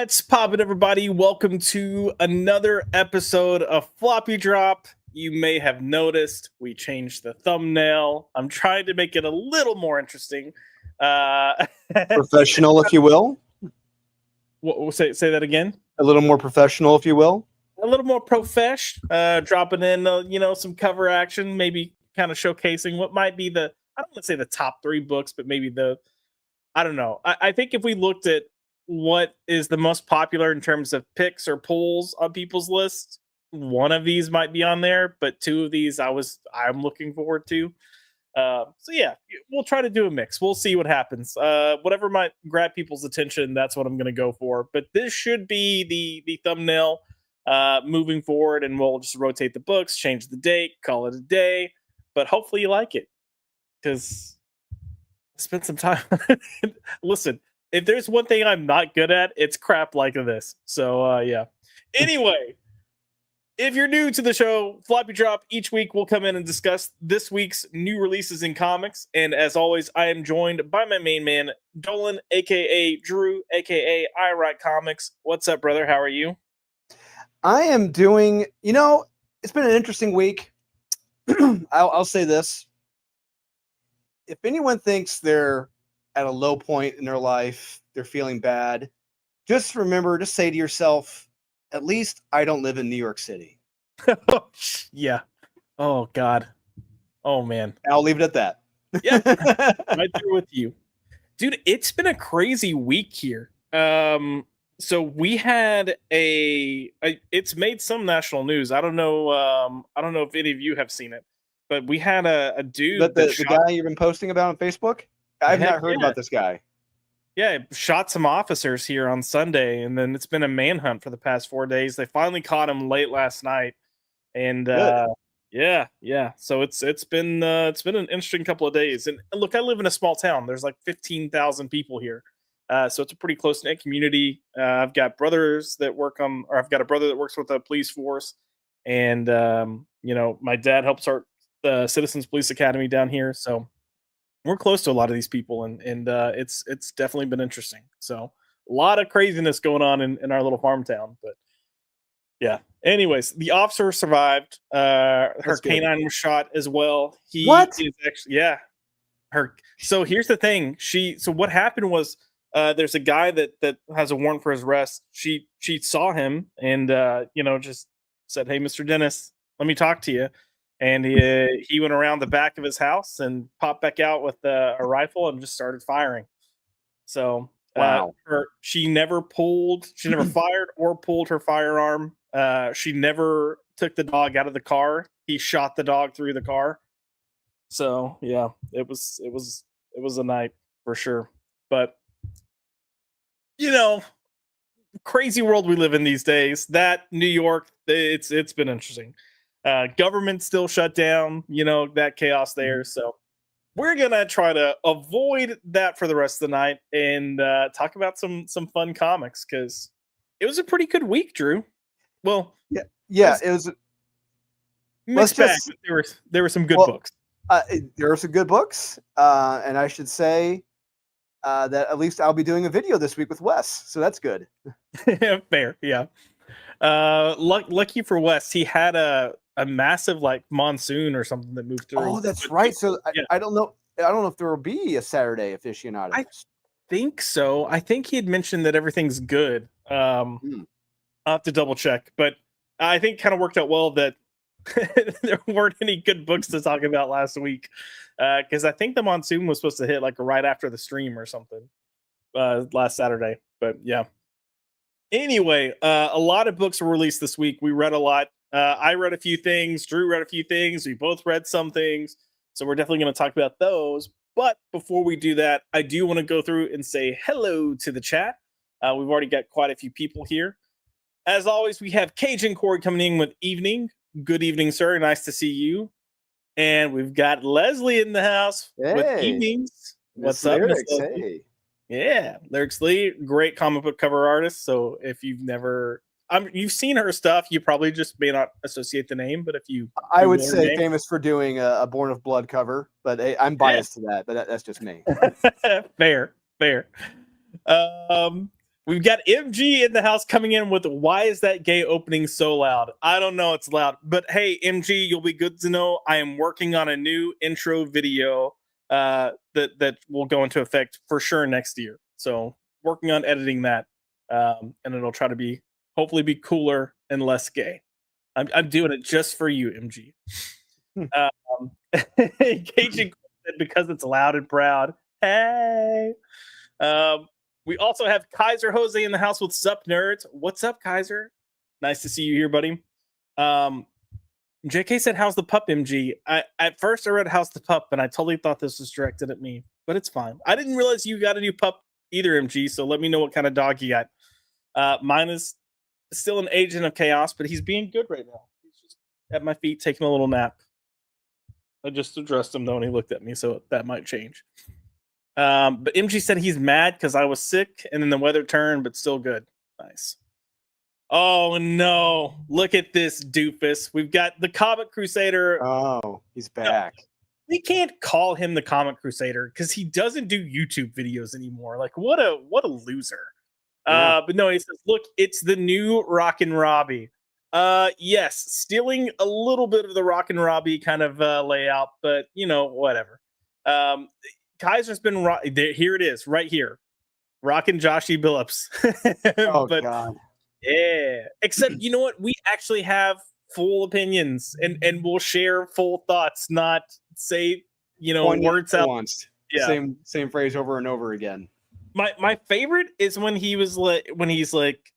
What's poppin', everybody? Welcome to another episode of Floppy Drop. You may have noticed we changed the thumbnail. I'm trying to make it a little more interesting. Uh, Professional, if you will. say that again. A little more professional, if you will. A little more profesh. Dropping in, some cover action, maybe kind of showcasing what might be I don't want to say the top 3 books, but maybe I don't know. I think if we looked at what is the most popular in terms of picks or polls on people's lists, one of these might be on there, but 2 of these I'm looking forward to. So yeah, we'll try to do a mix. We'll see what happens. Whatever might grab people's attention, that's what I'm going to go for. But this should be the thumbnail moving forward, and we'll just rotate the books, change the date, call it a day. But hopefully you like it, because spend some time. Listen, if there's one thing I'm not good at, it's crap like this. So yeah. Anyway, if you're new to the show, Floppy Drop, each week we'll come in and discuss this week's new releases in comics. And as always, I am joined by my main man, Dolan, aka Drew, aka I Write Comics. What's up, brother? How are you? I am doing, it's been an interesting week. I'll say this. If anyone thinks they're at a low point in their life, they're feeling bad, just say to yourself, at least I don't live in New York City. Yeah. Oh, God. Oh, man. I'll leave it at that. Yeah. Right there with you. Dude, it's been a crazy week here. So we had it's made some national news. I don't know if any of you have seen it, but we had a dude. But the guy you've been posting about on Facebook? I've not heard about this guy. Yeah, shot some officers here on Sunday, and then it's been a manhunt for the past 4 days. They finally caught him late last night, and yeah. So it's been an interesting couple of days. And look, I live in a small town. There's like 15,000 people here, so it's a pretty close knit community. I've got brothers that I've got a brother that works with the police force, and my dad helps start the Citizens Police Academy down here, so we're close to a lot of these people, and it's definitely been interesting. So a lot of craziness going on in our little farm town, but yeah. Anyways, the officer survived. Her canine was shot as well. What? Is actually, yeah. So here's the thing. So what happened was, there's a guy that has a warrant for his arrest. She saw him and just said, "Hey, Mr. Dennis, let me talk to you." And he went around the back of his house and popped back out with a rifle and just started firing. So wow. She never fired or pulled her firearm. She never took the dog out of the car. He shot the dog through the car. So yeah, it was a night for sure. But crazy world we live in these days. That New York, it's been interesting. Government still shut down, that chaos there. So we're gonna try to avoid that for the rest of the night and talk about some fun comics, because it was a pretty good week, Drew. Well, yeah, it was mixed bag. There were some good books. There are some good books, and I should say that at least I'll be doing a video this week with Wes, so that's good. Fair, yeah. Lucky for Wes, he had a massive monsoon or something that moved through. Oh, that's right. So I don't know if there will be a Saturday aficionado. I think so. I think he had mentioned that everything's good. I'll have to double check, but I think it kind of worked out well that there weren't any good books to talk about last week, because I think the monsoon was supposed to hit right after the stream or something last Saturday. But yeah. Anyway, a lot of books were released this week. We read a lot. I read a few things. Drew read a few things. We both read some things. So we're definitely going to talk about those. But before we do that, I do want to go through and say hello to the chat. We've already got quite a few people here. As always, we have Cajun Corey coming in with evening. Good evening, sir. Nice to see you. And we've got Leslie in the house with evenings. What's up, Miss Leslie? Hey. Yeah, Lyrics Lee, great comic book cover artist. So if you've seen her stuff, you probably just may not associate the name. But I would say famous for doing a Born of Blood cover, but I'm biased to that. But that's just me. Fair. We've got MG in the house coming in with why is that gay opening so loud? I don't know, it's loud. But hey, MG, you'll be good to know I am working on a new intro video that will go into effect for sure next year. So working on editing that. And it'll try to be hopefully be cooler and less gay. I'm doing it just for you, MG. Engaging because it's loud and proud. Hey. We also have Kaiser Jose in the house with Sup Nerds. What's up, Kaiser? Nice to see you here, buddy. JK said, how's the pup, MG? At first I read how's the pup, and I totally thought this was directed at me, but it's fine. I didn't realize you got a new pup either, MG, so let me know what kind of dog you got. Mine is still an agent of chaos, but he's being good right now. He's just at my feet taking a little nap. I just addressed him, though, and he looked at me, so that might change. But MG said he's mad because I was sick and then the weather turned, but still good. Nice. Oh no, look at this doofus. We've got the Comic Crusader. Oh, he's back. No, we can't call him the Comic Crusader because he doesn't do YouTube videos anymore. Like, what a loser. Yeah. But no, he says, look, it's the new Rockin' Robbie. Yes, stealing a little bit of the Rockin' Robbie kind of layout, but you know, whatever. Kaiser's been here. It is right here, rocking Joshy Billups. Oh but, God, yeah. Except you know what? We actually have full opinions, and we'll share full thoughts, not say words out. Yeah, same phrase over and over again. My favorite is when he's like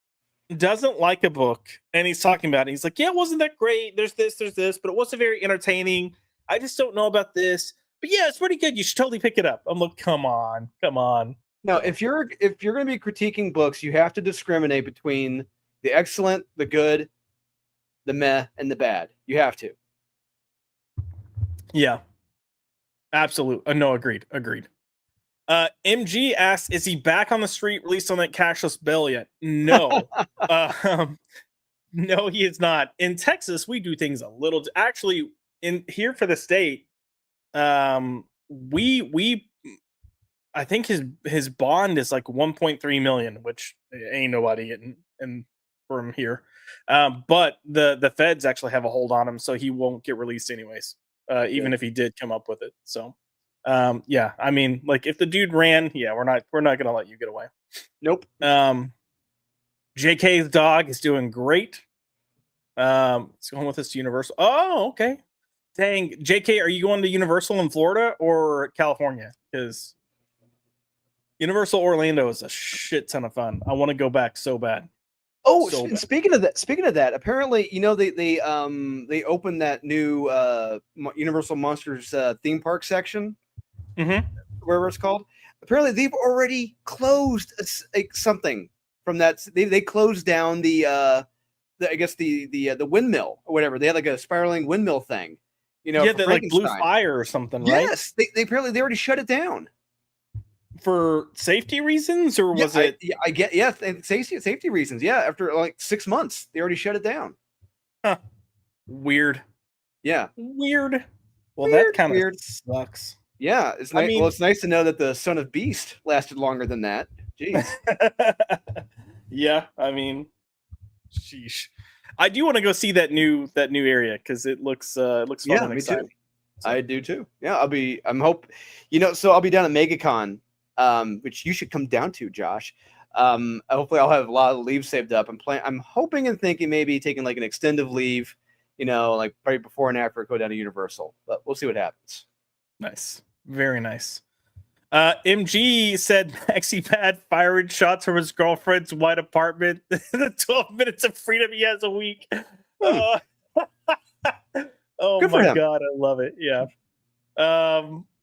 doesn't like a book and he's talking about it. He's like, yeah, wasn't that great? There's this, but it wasn't very entertaining. I just don't know about this. But yeah, it's pretty good. You should totally pick it up. I'm like, come on. No, if you're going to be critiquing books, you have to discriminate between the excellent, the good, the meh, and the bad. You have to. Yeah, absolutely. No, agreed. MG asks, is he back on the street released on that cashless bail yet? No. No, he is not. In Texas, we do things a little actually in here for the state. We I think his bond is like 1.3 million, which ain't nobody getting from here. But the feds actually have a hold on him, so he won't get released anyways. Even if he did come up with it. So yeah, I mean, like if the dude ran, yeah, we're not gonna let you get away. Nope. JK's dog is doing great. He's going with us to Universal. Oh, okay. Dang, JK, are you going to Universal in Florida or California? Because Universal Orlando is a shit ton of fun. I want to go back so bad. Oh, so speaking of that, apparently, they opened that new Universal Monsters theme park section, wherever it's called. Apparently, they've already closed something from that. They closed down the windmill or whatever. They had like a spiraling windmill thing. Yeah, that like blew fire or something, right? Yes, they apparently they already shut it down for safety reasons, or was it? I get safety reasons. Yeah, after like 6 months, they already shut it down. Huh. Weird. Yeah, weird. Well, that kind of sucks. Yeah, it's nice. Well, it's nice to know that the Son of Beast lasted longer than that. Jeez. Yeah, I mean, sheesh. I do want to go see that new area because it looks fun and exciting. Too. So. I do too. Yeah, I'll be down at MegaCon, which you should come down to, Josh. Hopefully I'll have a lot of leave saved up. I'm hoping and thinking maybe taking like an extended leave, like right before and after I go down to Universal. But we'll see what happens. Nice. Very nice. MG said Maxie had firing shots from his girlfriend's white apartment. The 12 minutes of freedom he has a week. Oh my God, I love it. Yeah.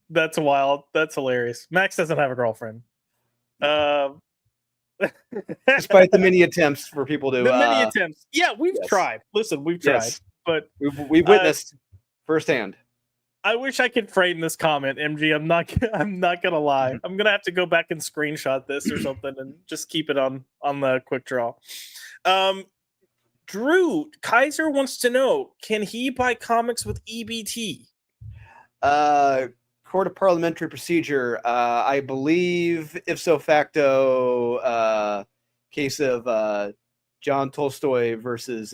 That's wild. That's hilarious. Max doesn't have a girlfriend. Despite the many attempts for people to many attempts. Yeah, we've tried. Listen, we've tried. Yes. But we've witnessed firsthand. I wish I could frame this comment, MG. I'm not gonna lie. I'm gonna have to go back and screenshot this or something and just keep it on the quick draw. Drew Kaiser wants to know: can he buy comics with EBT? Court of Parliamentary Procedure. I believe, if so facto, case of John Tolstoy versus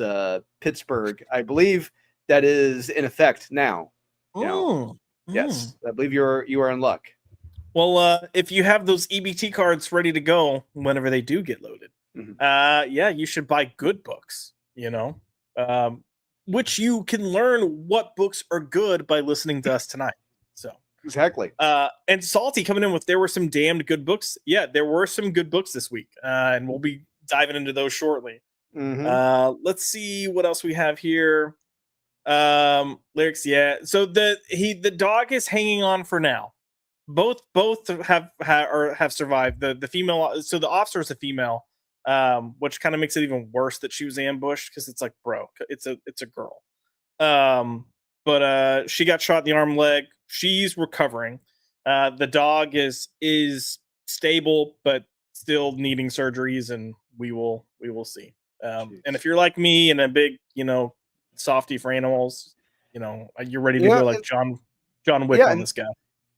Pittsburgh. I believe that is in effect now. Yes, I believe you are in luck. Well, if you have those EBT cards ready to go whenever they do get loaded, yeah, you should buy good books. Which you can learn what books are good by listening to us tonight. So exactly. And Salty coming in with there were some damned good books. Yeah, there were some good books this week, and we'll be diving into those shortly. Let's see what else we have here. Lyrics, yeah. So the dog is hanging on for now. Both have survived. The female, so the officer is a female, which kind of makes it even worse that she was ambushed because it's like, bro, it's a girl. But she got shot in the arm, leg. She's recovering. The dog is stable, but still needing surgeries, and we will see. And if you're like me and a big, softy for animals, you're ready to go like John Wick on this guy.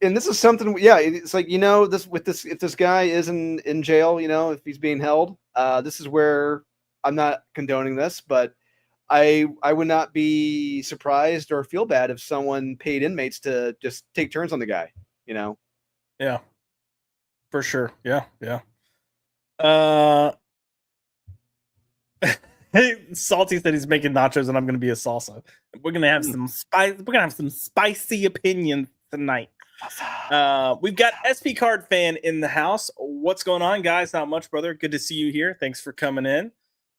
And this is something, it's like, if this guy is in jail, if he's being held, this is where I'm not condoning this, but I would not be surprised or feel bad if someone paid inmates to just take turns on the guy, Yeah, for sure. Yeah. Salty said he's making nachos and I'm going to be a salsa. We're going to have some spice. We're going to have some spicy opinions tonight. We've got SP Card Fan in the house. What's going on, guys? Not much, brother. Good to see you here. Thanks for coming in.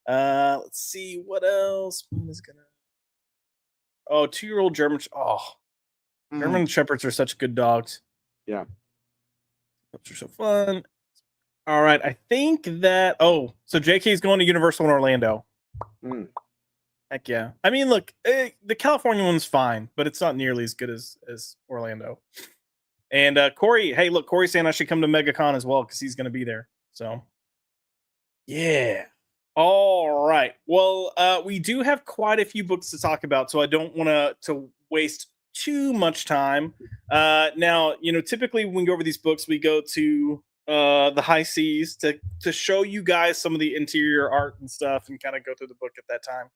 Let's see what else. Oh, 2-year-old German. German Shepherds are such good dogs. Yeah. Those are so fun. All right. I think that. Oh, so JK's going to Universal in Orlando. Heck yeah. I mean, look, the California one's fine, but it's not nearly as good as Orlando. And Corey, hey, look, Corey's saying I should come to MegaCon as well because he's going to be there. So, yeah. All right. Well, we do have quite a few books to talk about, so I don't want to waste too much time. Now, typically when we go over these books, we go to the high seas to show you guys some of the interior art and stuff and kind of go through the book at that time.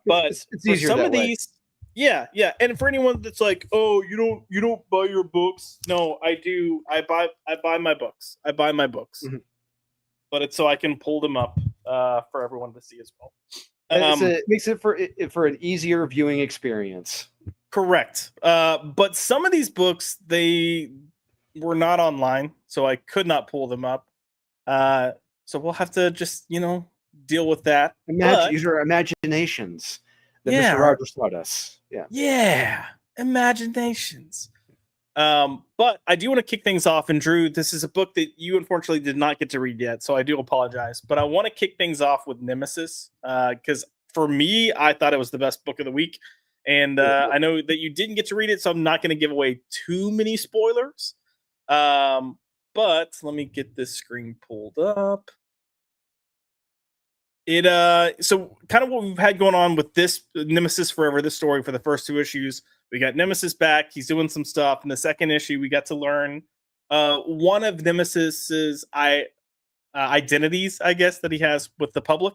But it's easier some of way. these, yeah. And for anyone that's like, oh, you don't buy your books. No, I do. I buy my books. But it's so I can pull them up for everyone to see as well. It makes it for an easier viewing experience. Correct. But some of these books, they were not online, so I could not pull them up. So we'll have to just, deal with that. Use your imaginations that Mr. Rogers taught us. Yeah. Imaginations. But I do want to kick things off. And Drew, this is a book that you unfortunately did not get to read yet, so I do apologize. But I want to kick things off with Nemesis, because for me, I thought it was the best book of the week. And I know that you didn't get to read it, so I'm not going to give away too many spoilers. But let me get this screen pulled up. So kind of what we've had going on with this Nemesis Forever, this story for the first 2 issues. We got Nemesis back. He's doing some stuff. In the second issue, we got to learn one of Nemesis's identities, I guess, that he has with the public.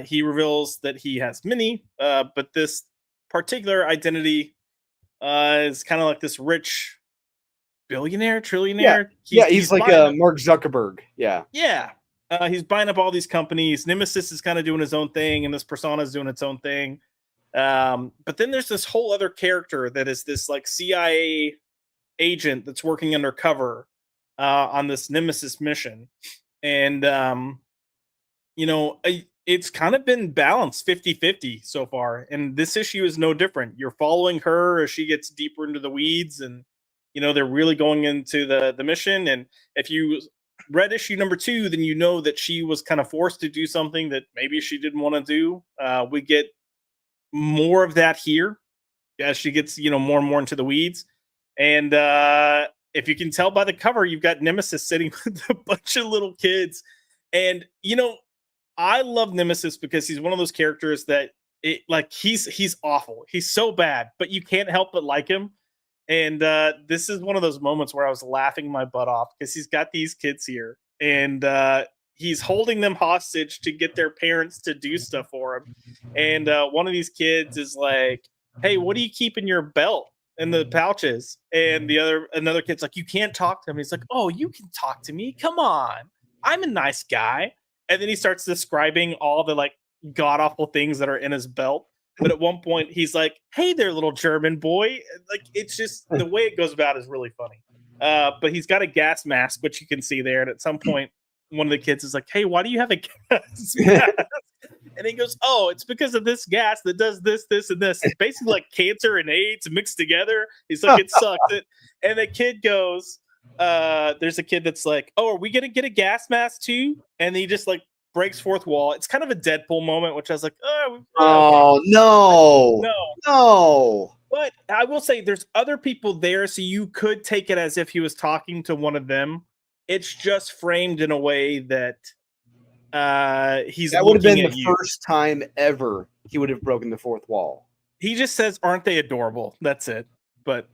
He reveals that he has many, but this particular identity is kind of like this rich billionaire, trillionaire. He's like a Mark Zuckerberg. Yeah. He's buying up all these companies. Nemesis is kind of doing his own thing, and this persona is doing its own thing. But then there's this whole other character that is this like CIA agent that's working undercover on this Nemesis mission. And, it's kind of been balanced 50-50 so far. And this issue is no different. You're following her as she gets deeper into the weeds, and, they're really going into the mission. And if you read issue number 2, then you know that she was kind of forced to do something that maybe she didn't want to do. We get more of that here as she gets, more and more into the weeds. And if you can tell by the cover, you've got Nemesis sitting with a bunch of little kids. And, I love Nemesis because he's one of those characters that he's awful. He's so bad, but you can't help but like him. And this is one of those moments where I was laughing my butt off because he's got these kids here, and he's holding them hostage to get their parents to do stuff for him. And one of these kids is like, "Hey, what do you keep in your belt in the pouches?" And another kid's like, "You can't talk to him." He's like, "Oh, you can talk to me. Come on, I'm a nice guy." And then he starts describing all the like god awful things that are in his belt. But at one point, he's like, "Hey there, little German boy." Like, it's just the way it goes about is really funny. But he's got a gas mask, which you can see there. And at some point, one of the kids is like, "Hey, why do you have a gas mask?" And he goes, "Oh, it's because of this gas that does this, this, and this. It's basically like cancer and AIDS mixed together." He's like, "It sucks." And the kid goes, there's a kid that's like, "Oh, are we going to get a gas mask too?" And he just like breaks fourth wall. It's kind of a Deadpool moment, which I was like, "Oh, no. No. No." But I will say there's other people there, so you could take it as if he was talking to one of them. It's just framed in a way that he's that would have been looking at the you. first time ever he would have broken the fourth wall. He just says, "Aren't they adorable?" That's it. But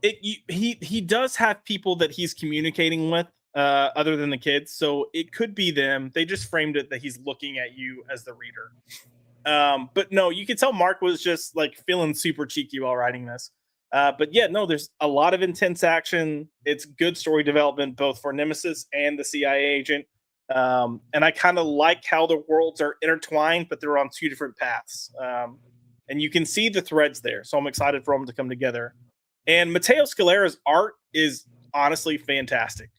he does have people that he's communicating with other than the kids, so it could be them. They just framed it that he's looking at you as the reader. But no, you could tell Mark was just like feeling super cheeky while writing this. But yeah, no, there's a lot of intense action. It's good story development both for Nemesis and the CIA agent. And I kind of like how the worlds are intertwined, but they're on two different paths. And you can see the threads there. So I'm excited for them to come together. And Matteo Scalera's art is honestly fantastic.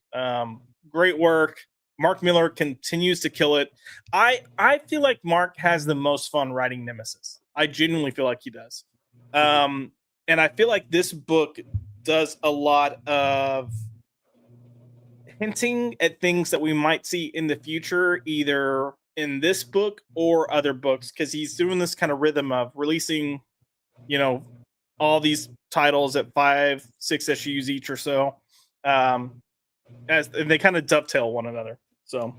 Great work. Mark Miller continues to kill it. I feel like Mark has the most fun writing Nemesis. I genuinely feel like he does. And I feel like this book does a lot of hinting at things that we might see in the future, either in this book or other books, because he's doing this kind of rhythm of releasing, all these titles at 5-6 issues each or so. As they kind of dovetail one another. So,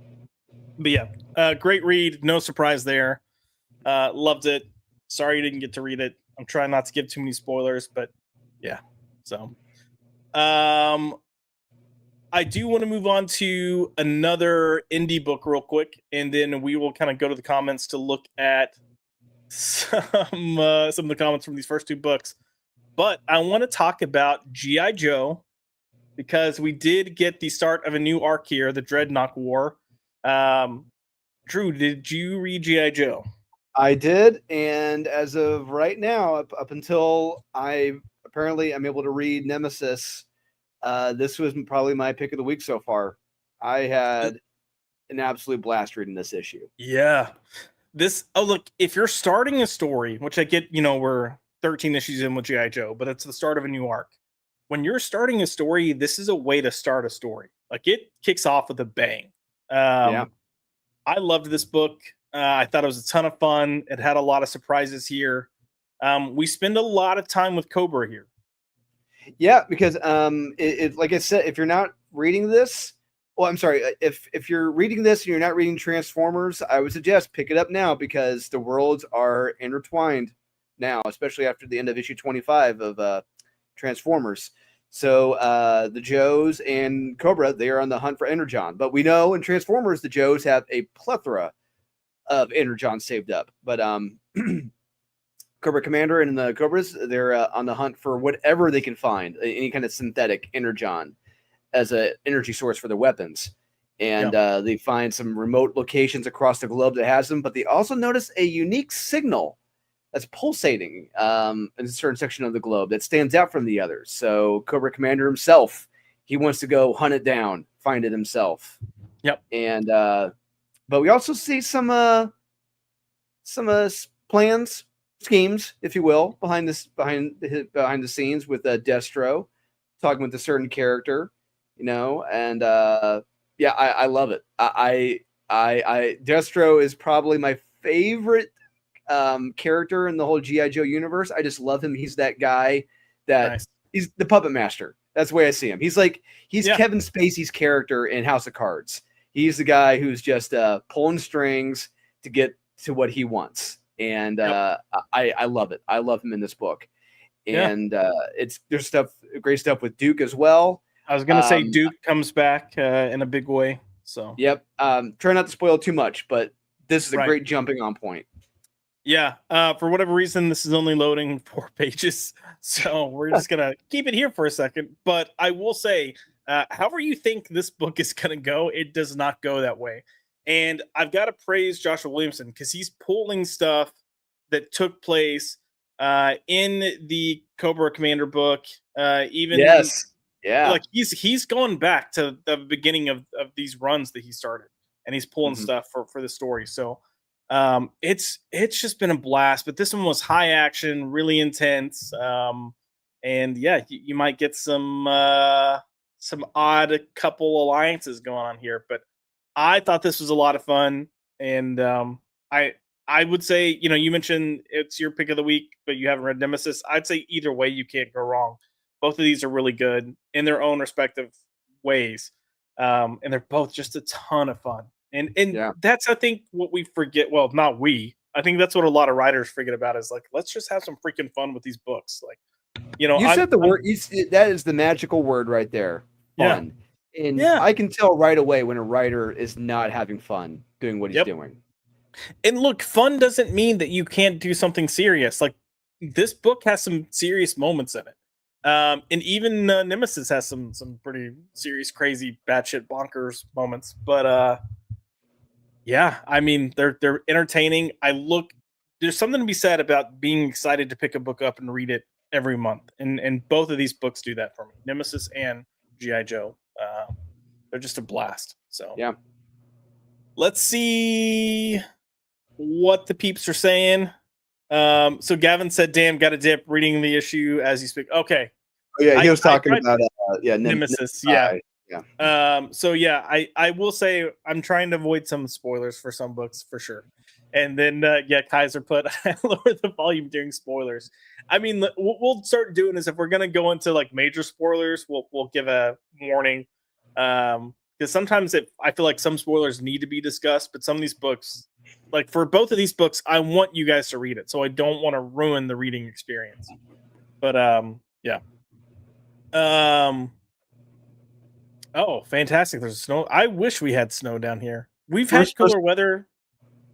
but yeah, great read. No surprise there. Loved it. Sorry you didn't get to read it. I'm trying not to give too many spoilers, but yeah. So, I do want to move on to another indie book real quick, and then we will kind of go to the comments to look at some of the comments from these first two books. But I want to talk about G.I. Joe, because we did get the start of a new arc here, the Dreadnought War. Drew, did you read G.I. Joe? I did, and as of right now, up until I'm able to read Nemesis, this was probably my pick of the week so far. I had an absolute blast reading this issue. Yeah. Look, if you're starting a story, which I get, we're 13 issues in with G.I. Joe, but it's the start of a new arc. When you're starting a story, this is a way to start a story. Like, it kicks off with a bang. Yeah. I loved this book. I thought it was a ton of fun. It had a lot of surprises here. We spend a lot of time with Cobra here. Yeah, because like I said, if you're not reading this, if you're reading this and you're not reading Transformers, I would suggest pick it up now, because the worlds are intertwined now, especially after the end of issue 25 of Transformers. So the Joes and Cobra, they are on the hunt for Energon. But we know in Transformers, the Joes have a plethora of Energon saved up. But Cobra Commander and the Cobras, they're on the hunt for whatever they can find, any kind of synthetic Energon as an energy source for their weapons. And they find some remote locations across the globe that has them. But they also notice a unique signal that's pulsating in a certain section of the globe that stands out from the others. So Cobra Commander himself, he wants to go hunt it down, find it himself. Yep. And but we also see some plans, schemes, if you will, behind the scenes with Destro, talking with a certain character, and I love it. I Destro is probably my favorite character in the whole G.I. Joe universe. I just love him. He's that guy that he's the puppet master. That's the way I see him. He's Kevin Spacey's character in House of Cards. He's the guy who's just pulling strings to get to what he wants. And I love it. I love him in this book. And there's great stuff with Duke as well. I was going to say Duke comes back in a big way. So yep. Try not to spoil too much, but this is a Right. great jumping on point. Yeah, for whatever reason, this is only loading 4 pages, so we're just gonna keep it here for a second. But I will say, however you think this book is gonna go, it does not go that way. And I've got to praise Joshua Williamson because he's pulling stuff that took place in the Cobra Commander book. Even Yes. Yeah. like he's going back to the beginning of these runs that he started, and he's pulling stuff for the story. So it's just been a blast. But this one was high action, really intense. And yeah, you might get some odd couple alliances going on here, but I thought this was a lot of fun. And I would say, you mentioned it's your pick of the week, but you haven't read Nemesis. I'd say either way, you can't go wrong. Both of these are really good in their own respective ways. And they're both just a ton of fun. And that's, I think, what we forget. Well, not we. I think that's what a lot of writers forget about is like, let's just have some freaking fun with these books. Like, you said the word. That is the magical word right there. Fun. Yeah. And I can tell right away when a writer is not having fun doing what he's doing. And look, fun doesn't mean that you can't do something serious. Like this book has some serious moments in it. And even Nemesis has some pretty serious, crazy, batshit bonkers moments. But yeah, I mean they're entertaining. There's something to be said about being excited to pick a book up and read it every month. And both of these books do that for me. Nemesis and G.I. Joe. They're just a blast. So yeah. Let's see what the peeps are saying. So Gavin said, "Damn, got a dip." Reading the issue as you speak. Okay. Oh, yeah, he was talking about Nemesis. Yeah. So yeah, I will say I'm trying to avoid some spoilers for some books for sure. And then Kaiser put lower the volume during spoilers. I mean, what we'll start doing is if we're gonna go into like major spoilers, we'll give a warning. Because sometimes I feel like some spoilers need to be discussed, but some of these books, like for both of these books, I want you guys to read it, so I don't want to ruin the reading experience. But yeah. Oh, fantastic! There's snow. I wish we had snow down here. We've had cooler weather.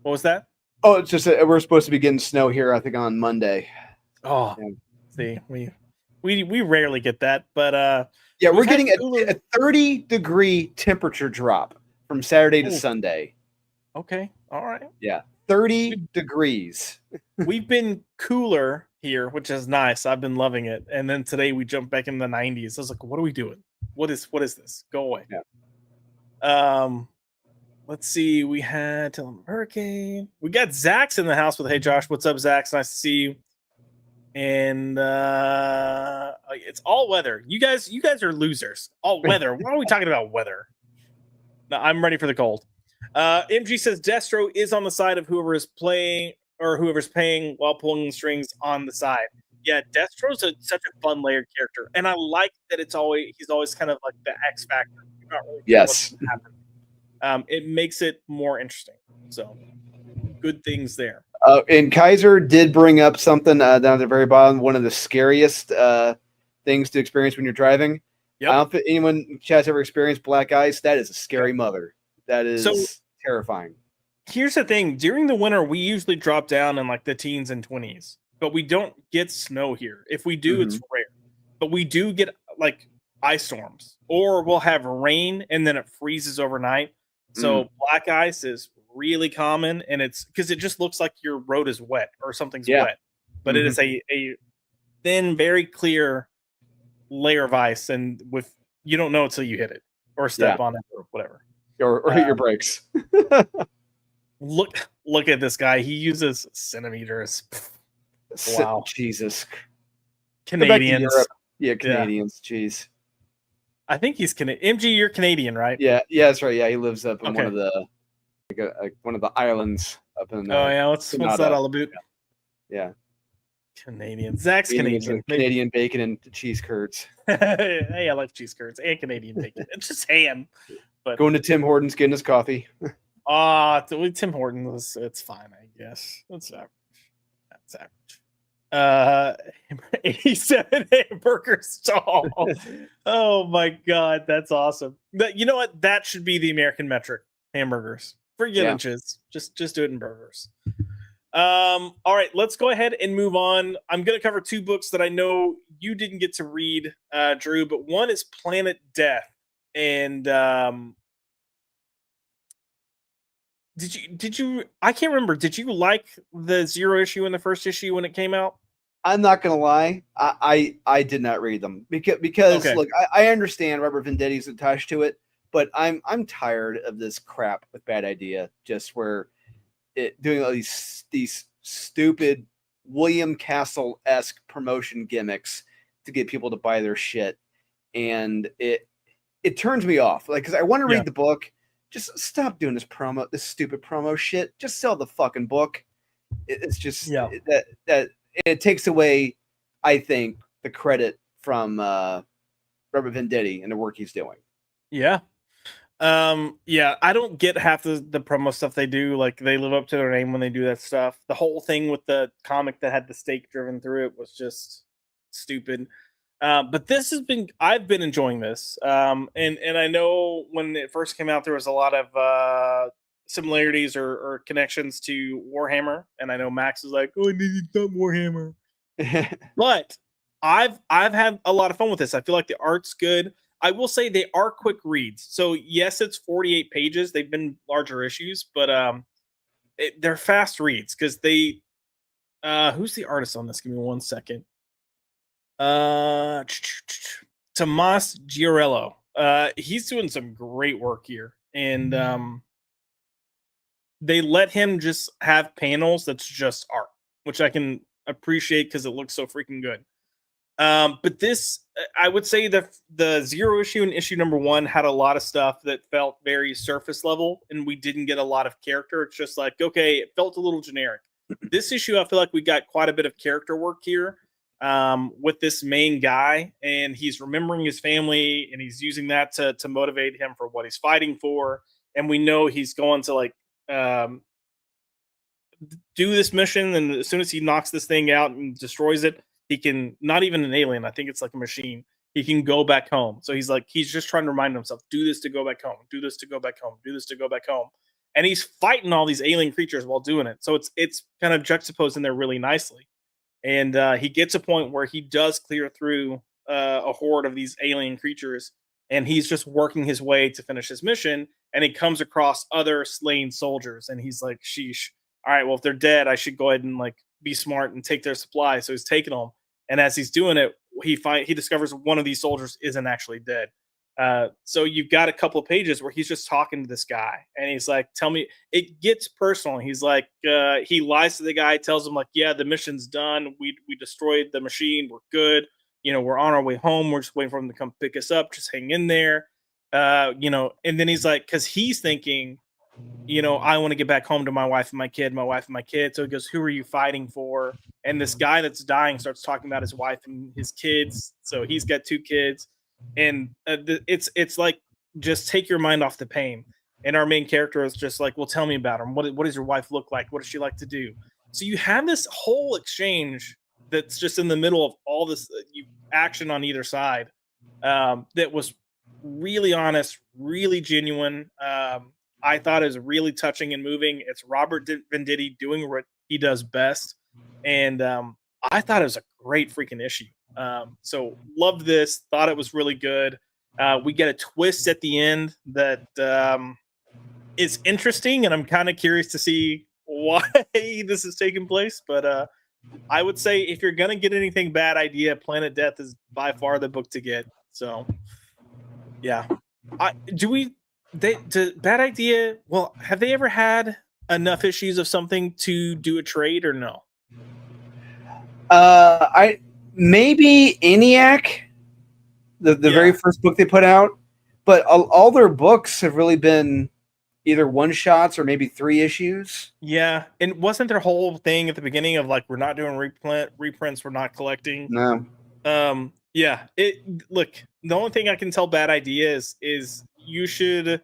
What was that? Oh, it's just we're supposed to be getting snow here, I think, on Monday. Oh, see, we rarely get that, but yeah, we're getting a 30-degree temperature drop from Saturday to Sunday. Okay, all right. Yeah, 30 degrees. We've been cooler here, which is nice. I've been loving it. And then today we jumped back in the 90s. I was like, what are we doing? What is this? Go away. Yeah. Let's see. We had Hurricane. We got Zach's in the house with, hey Josh, what's up, Zach? It's nice to see you. And it's all weather. You guys are losers. All weather. Why are we talking about weather? No, I'm ready for the cold. MG says Destro is on the side of whoever is playing or whoever's paying while pulling the strings on the side. Yeah, Destro's such a fun layered character, and I like that he's always kind of like the X factor. You're not really sure what's gonna happen. It makes it more interesting. So good things there. And Kaiser did bring up something down at the very bottom. One of the scariest things to experience when you're driving. Yep. I don't think anyone in chat's ever experienced black ice. That is a scary mother. That is terrifying. Here's the thing. During the winter, we usually drop down in like the teens and 20s, but we don't get snow here. If we do, it's rare. But we do get like ice storms, or we'll have rain and then it freezes overnight. So black ice is really common, and it's because it just looks like your road is wet or something's wet, but it is a thin, very clear layer of ice, and you don't know until you hit it or step on it or whatever, or hit your brakes. Look at this guy. He uses centimeters. Wow, Jesus. Canadians. Yeah, Canadians. Jeez. I think he's Canadian. MG, you're Canadian, right? Yeah, that's right. Yeah, he lives up in one of the islands up in. What's that all about? Yeah. Canadian. Zach's Canadian. Canadian bacon and cheese curds. Hey, I like cheese curds and Canadian bacon. It's just ham. But going to Tim Hortons, getting his coffee. Tim Hortons, it's fine, I guess. That's average. Uh, 87 hamburger stall. Oh my god, that's awesome. You know what? That should be the American metric. Hamburgers. Forget Yeah. inches. Just do it in burgers. All right, let's go ahead and move on. I'm gonna cover two books that I know you didn't get to read, Drew, but one is Planet Death. And did you I can't remember, did you like the Zero issue in the first issue when it came out? I'm not gonna lie, I did not read them because Okay. look, I understand Robert Venditti's attached to it, but I'm tired of this crap with Bad Idea, just where it doing all these stupid William Castle-esque promotion gimmicks to get people to buy their shit, and it turns me off. Like, because I want to Yeah. read the book. Just stop doing this stupid promo shit. Just sell the fucking book. It's just Yeah. that it takes away, I think, the credit from Robert Venditti and the work he's doing. Yeah. Yeah, I don't get half the promo stuff they do. Like, they live up to their name when they do that stuff. The whole thing with the comic that had the stake driven through it was just stupid. But this has been I've been enjoying this. And I know when it first came out there was a lot of similarities or connections to Warhammer, and I know Max is like, "Oh, I need some Warhammer." But I've had a lot of fun with this. I feel like the art's good. I will say they are quick reads. So yes, it's 48 pages. They've been larger issues, but they're fast reads because they who's the artist on this? Give me 1 second. Uh Tomas Giorello. He's doing some great work here. And they let him just have panels that's just art, which I can appreciate because it looks so freaking good. But this, I would say the Zero issue and issue number one had a lot of stuff that felt very surface level, and we didn't get a lot of character. It's just like, okay, it felt a little generic. This issue, I feel like we got quite a bit of character work here, with this main guy, and he's remembering his family, and he's using that to motivate him for what he's fighting for. And we know he's going to like um, do this mission, and as soon as he knocks this thing out and destroys it, he can, not even an alien, I think it's like a machine, he can go back home. So he's like, he's just trying to remind himself, do this to go back home, do this to go back home, do this to go back home. And he's fighting all these alien creatures while doing it. So it's kind of juxtaposed in there really nicely. And he gets a point where he does clear through a horde of these alien creatures, and he's just working his way to finish his mission. And he comes across other slain soldiers, and he's like, "Sheesh! All right, well, if they're dead, I should go ahead and like be smart and take their supplies." So he's taking them, and as he's doing it, he discovers one of these soldiers isn't actually dead. So you've got a couple of pages where he's just talking to this guy, and he's like, "Tell me." It gets personal. He's like, he lies to the guy, tells him like, "Yeah, the mission's done. We destroyed the machine. We're good. You know, we're on our way home. We're just waiting for him to come pick us up. Just hang in there." And then he's like, because he's thinking, I want to get back home to my wife and my kid, my wife and my kid. So he goes, "Who are you fighting for?" And this guy that's dying starts talking about his wife and his kids. So he's got two kids, and it's like, just take your mind off the pain. And our main character is just like, "Well, tell me about her. What does your wife look like? What does she like to do?" So you have this whole exchange that's just in the middle of all this action on either side, that was really honest, really genuine. I thought it was really touching and moving. It's Robert Venditti doing what he does best, and I thought it was a great freaking issue. So loved this. Thought it was really good. We get a twist at the end that is interesting, and I'm kind of curious to see why this is taking place. But I would say if you're gonna get anything Bad Idea, Planet Death is by far the book to get. So yeah, do we? Bad Idea. Well, have they ever had enough issues of something to do a trade or no? I maybe ENIAC, the very first book they put out, but all their books have really been either one shots or maybe 3 issues. Yeah, and wasn't their whole thing at the beginning of like, we're not doing reprints, we're not collecting? No. Yeah. Look, the only thing I can tell Bad Idea is you should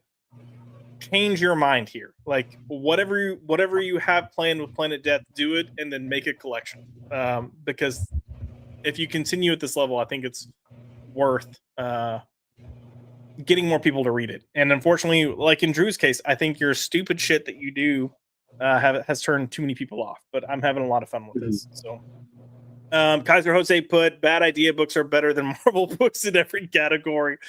change your mind here. Like whatever you have planned with Planet Death, do it and then make a collection. Because if you continue at this level, I think it's worth getting more people to read it. And unfortunately, like in Drew's case, I think your stupid shit that you do has turned too many people off. But I'm having a lot of fun with this. So Kaiser Jose put bad idea books are better than Marvel books in every category.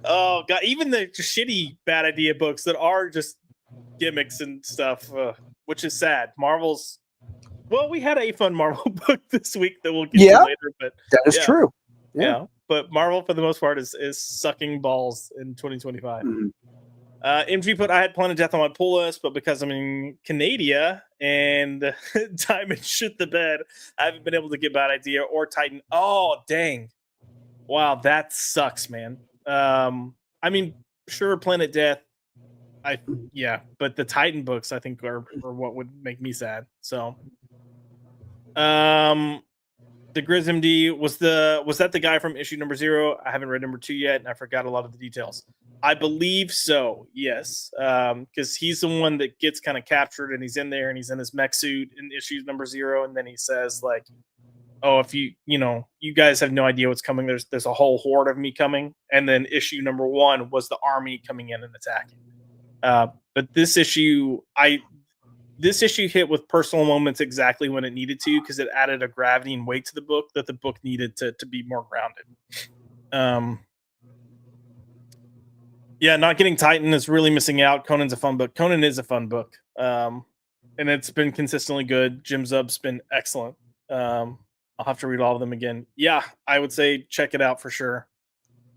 Oh god, even the shitty bad idea books that are just gimmicks and stuff, which is sad. Marvel's well, we had a fun Marvel book this week that we'll get to later, but that is true. Yeah, but Marvel for the most part is sucking balls in 2025. Mhm. MG put I had Planet Death on my pull list, but because I'm in Canada and Diamond shit the bed, I haven't been able to get Bad Idea or Titan. Oh dang! Wow, that sucks, man. I mean, sure, Planet Death. But the Titan books I think are what would make me sad. So, the Grism D was that the guy from issue number 0? I haven't read number 2 yet, and I forgot a lot of the details. I believe so. Yes, because he's the one that gets kind of captured, and he's in there, and he's in his mech suit in issue number 0, and then he says like, "Oh, if you guys have no idea what's coming. There's a whole horde of me coming." And then issue number 1 was the army coming in and attacking. But this issue hit with personal moments exactly when it needed to, because it added a gravity and weight to the book that the book needed to be more grounded. Not getting Titan is really missing out. Conan's a fun book. Conan is a fun book. And it's been consistently good. Jim Zub's been excellent. I'll have to read all of them again. Yeah, I would say check it out for sure.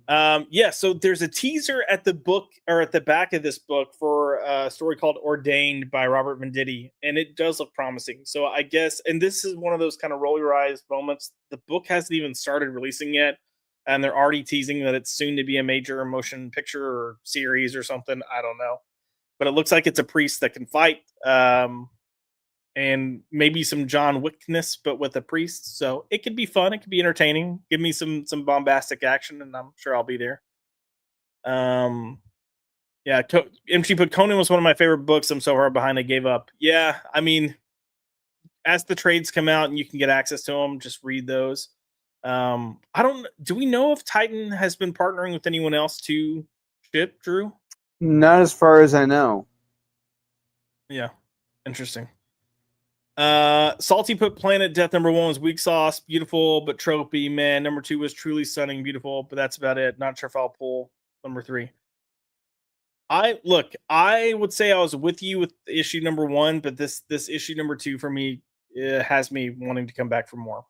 So there's a teaser at the book or at the back of this book for a story called Ordained by Robert Venditti, and it does look promising. So I guess, and this is one of those kind of roll your eyes moments. The book hasn't even started releasing yet, and they're already teasing that it's soon to be a major motion picture or series or something. I don't know, but it looks like it's a priest that can fight. And maybe some John Wickness, but with a priest. So it could be fun. It could be entertaining. Give me some bombastic action, and I'm sure I'll be there. MG put Conan was one of my favorite books. I'm so far behind I gave up. Yeah, I mean, as the trades come out and you can get access to them, just read those. Do we know if Titan has been partnering with anyone else to ship, Drew? Not as far as I know. Yeah, interesting. Salty put Planet Death number 1 was weak sauce, beautiful but tropey. Man, number 2 was truly stunning, beautiful, but that's about it. Not sure if I'll pull number 3. I would say I was with you with issue number 1, but this issue number 2 for me has me wanting to come back for more.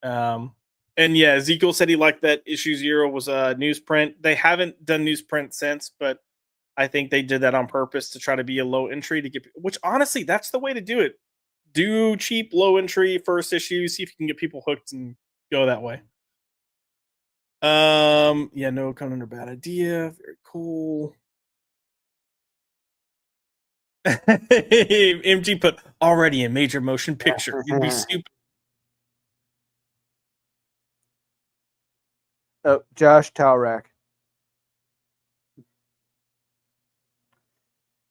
And yeah, Ezekiel said he liked that issue 0 was a newsprint. They haven't done newsprint since, but I think they did that on purpose to try to be a low entry to get, which honestly, that's the way to do it. Do cheap, low entry first issue. See if you can get people hooked and go that way. No, coming under Bad Idea. Very cool. MG put already a major motion picture. You'd be stupid. Oh, Josh Towrack.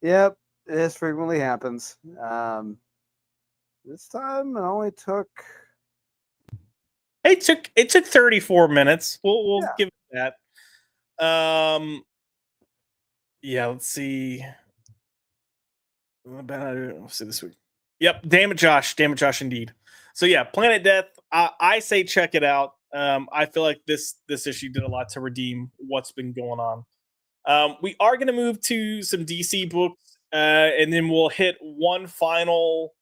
Yep, this frequently happens. This time it only took. It took 34 minutes. We'll give it that. Let's see. Let's see this week. Yep, damn it, Josh, indeed. So yeah, Planet Death. I say check it out. I feel like this issue did a lot to redeem what's been going on. We are going to move to some DC books, and then we'll hit one final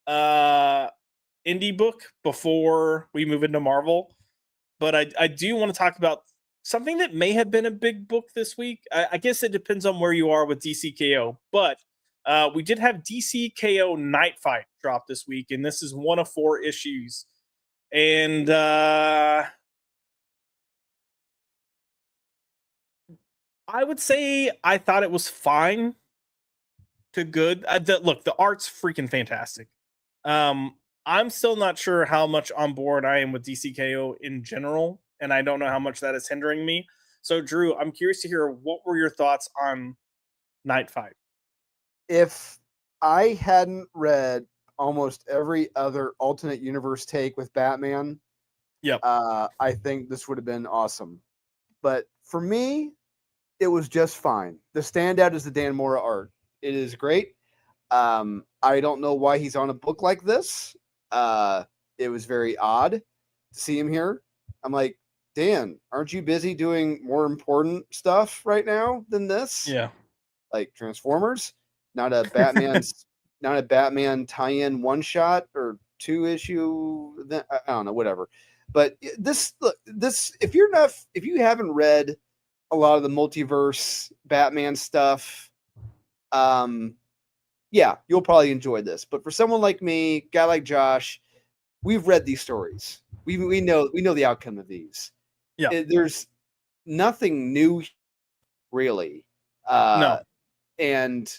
indie book before we move into Marvel. But I do want to talk about something that may have been a big book this week. I guess it depends on where you are with DCKO, but we did have DCKO Night Fight drop this week, and this is one of 4 issues. And I would say I thought it was fine to good. Look, the art's freaking fantastic. I'm still not sure how much on board I am with DCKO in general, and I don't know how much that is hindering me. So, Drew, I'm curious to hear what were your thoughts on Night Fight? if I hadn't read almost every other alternate universe take with Batman, Yep. I think this would have been awesome. But for me, it was just fine. The standout is the Dan Mora art. It is great. I don't know why he's on a book like this. It was very odd to see him here. I'm like, Dan, aren't you busy doing more important stuff right now than this? Yeah. Like Transformers, not a Batman's, not a Batman tie-in one shot or 2 issue. I don't know, whatever. But this, if you haven't read a lot of the multiverse Batman stuff, yeah, you'll probably enjoy this. But for someone like me, guy like Josh, we've read these stories. We know the outcome of these. Yeah. There's nothing new, really. No. And